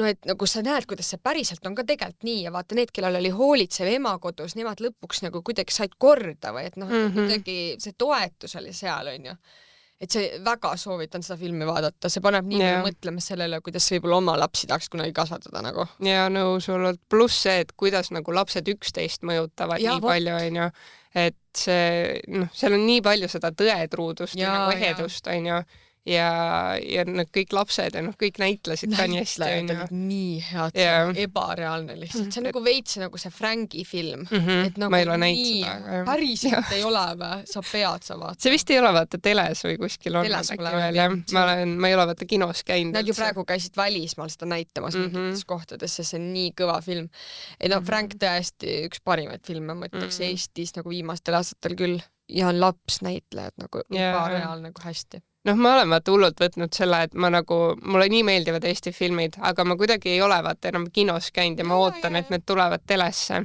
no et nagu sa näed, kuidas see päriselt on ka tegelikult nii ja vaata need, kellel oli hoolitsev ema kodus, nemad lõpuks nagu kuidagi said korda või et noh, kuidagi see toetus oli seal, onju. Et see väga soovitan seda filmi vaadata, see paneb nii mõtlema sellele, kuidas võib-olla oma lapsi tahaks kunagi kasvatada nagu. Ja nõus hullult, pluss see, et kuidas nagu lapsed 11 mõjutavad nii palju, onju. Et see, noh, seal on nii palju seda tõetruudust ja nagu ehedust, onju. Ja need kõik lapsed ja noh, kõik näitlesid ka nii hästi. Näitlejad olid nii head, see on ebareaalne lihtsalt. See on nagu veits nagu see Franki film. Et nagu ma ei ole näinud seda. Päriselt ei ole või? Sa pead sa vaatama. See vist ei ole vaata teles või kuskil on äkki veel, jah. Ma ei ole vaata kinos käinud. Nad ju praegu käisid välismaal seda näitamas mingites kohtades, see on nii kõva film. No Frank tõesti üks parimaid filme, ma ütleks Eestis nagu viimastel aastatel küll. Ja on laps näitlejad nagu ebareaalne nagu hästi. noh, ma olen vaata hullult võtnud selle, et ma nagu, mulle nii meeldivad Eesti filmid, aga ma kuidagi ei ole vaata enam kinos käinud ja ma ootan, et need tulevad telesse.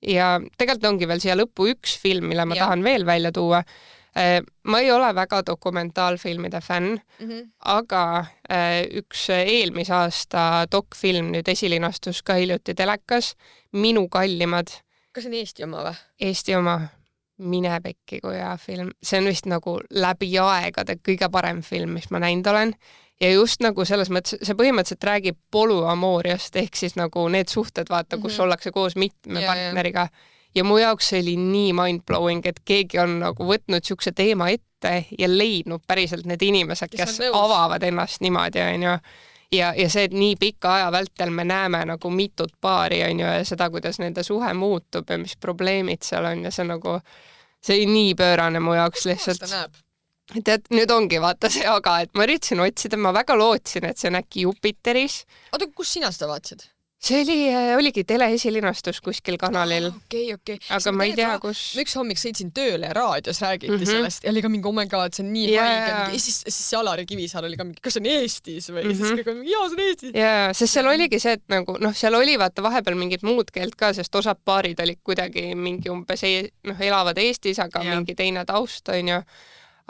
Ja tegelikult ongi veel siia lõppu üks film, mille ma tahan veel välja tuua. Ma ei ole väga dokumentaalfilmide fänn, aga üks eelmise aasta dokfilm nüüd esilinastus ka hiljuti telekas, Minu kallimad. Kas see on Eesti oma või? Eesti oma. Mine pekki kui hea film. See on vist nagu läbi aegade kõige parem film, mis ma näinud olen. Ja just nagu selles mõttes, see põhimõtteliselt räägib polüamooriast, ehk siis nagu need suhted, vaata, kus ollakse koos mitme partneriga. Ja mu jaoks see oli nii mindblowing, et keegi on nagu võtnud siukse teema ette ja leidnud päriselt need inimesed, kes avavad ennast niimoodi, on ju. Ja see, et nii pika aja vältel me näeme nagu mitut paari, on ju, ja seda, kuidas nende suhe muutub ja mis probleemid seal on ja see nagu, see oli nii pöörane mu jaoks lihtsalt. Tead, nüüd ongi vaata see, aga et ma üritasin otsida, ma väga lootsin, et see on äkki Jupiteris. Oota, kus sina seda vaatasid? See oligi teleesilinastus kuskil kanalil. Okei. Aga ma ei tea, kus... Üks hommik sõitsin tööle ja raadios räägiti sellest ja oli ka mingi, oh my god, see on nii haige. Ja siis see Alari Kivisaar oli ka mingi, kas see on Eestis või? Ja siis kõik on mingi, jaa, see on Eestis. Jaa, sest seal oligi see, et nagu, noh, seal oli vaata vahepeal mingid muud keelt ka, sest osad paarid olid kuidagi mingi umbes, elavad Eestis, aga mingi teine taust, on ju.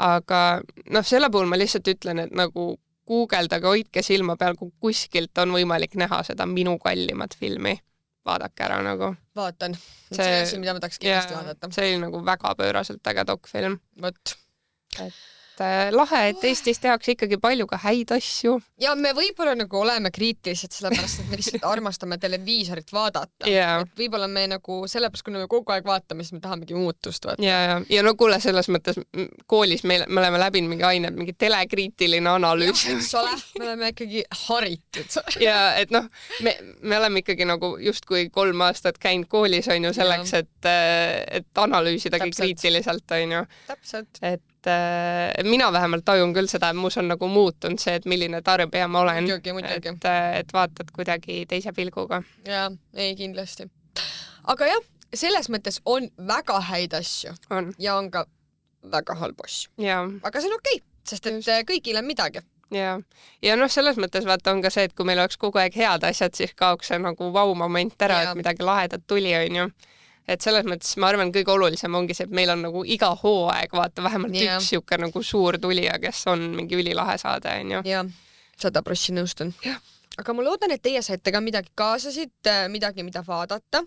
Aga noh, selle puhul ma lihtsalt ütlen, et nagu guugeldage, hoidke silma peal, kui kuskilt on võimalik näha seda Minu kallimat filmi. Vaadake ära nagu. Vaatan. See asi, mida ma tahaks kindlasti vaadata. See oli nagu väga pööraselt äge dokfilm. Võt. Lahe, et Eestis tehakse ikkagi palju ka häid asju. Ja me võib-olla nagu oleme kriitilised sellepärast, et me lihtsalt armastame televiisorit vaadata. Et võib-olla me nagu sellepärast, kui me kogu aeg vaatame, siis me tahamegi muutust vaata. Ja no kuule, selles mõttes koolis me oleme läbinud mingi ained, mingi telekriitiline analüüs. Me oleme ikkagi haritud. Ja et noh, me oleme ikkagi nagu justkui 3 aastat käinud koolis, on ju, selleks, et analüüsidagi kriitiliselt, on ju. Täpselt. Et mina vähemalt tajun küll seda, et mus on nagu muutunud see, et milline tarbija ma olen. Muidugi. Et vaatad kuidagi teise pilguga. Jaa, ei kindlasti. Aga jah, selles mõttes on väga häid asju. Ja on ka väga halbu asju. Aga see on okei, sest et kõigil on midagi. Ja noh, selles mõttes vaata on ka see, et kui meil oleks kogu aeg head asjad, siis kaoks see nagu vau-moment ära, et midagi lahedat tuli, on ju. Et selles mõttes ma arvan, kõige olulisem ongi see, et meil on nagu iga hooaeg vaata vähemalt üks siuke nagu suur tulija, kes on mingi ülilahe saade, on ju. Ja, 100% nõustun. Aga ma loodan, et teie saite ka midagi kaasasid, midagi, mida vaadata,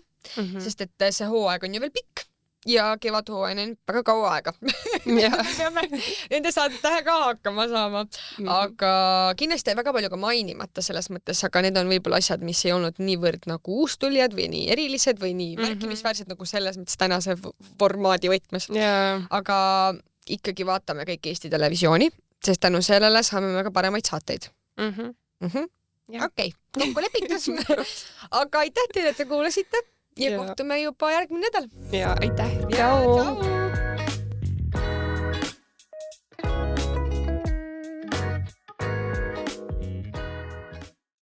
sest et see hooaeg on ju veel pikk ja kevadhooaeg on väga kaua aega. Peame nende saadetahe ka hakkama saama. Aga kindlasti väga palju ka mainimata selles mõttes, aga need on võib-olla asjad, mis ei olnud niivõrd nagu uustulijad või nii erilised või nii märkimisväärsed nagu selles mõttes tänase formaadi võtmes. Aga ikkagi vaatame kõik Eesti televisiooni, sest tänu sellele saame väga paremaid saateid. Okei, kokku lepitus. Aga aitäh teile, et te kuulasite. Ja kohtume juba järgmine nädal. Ja aitäh. Ciao.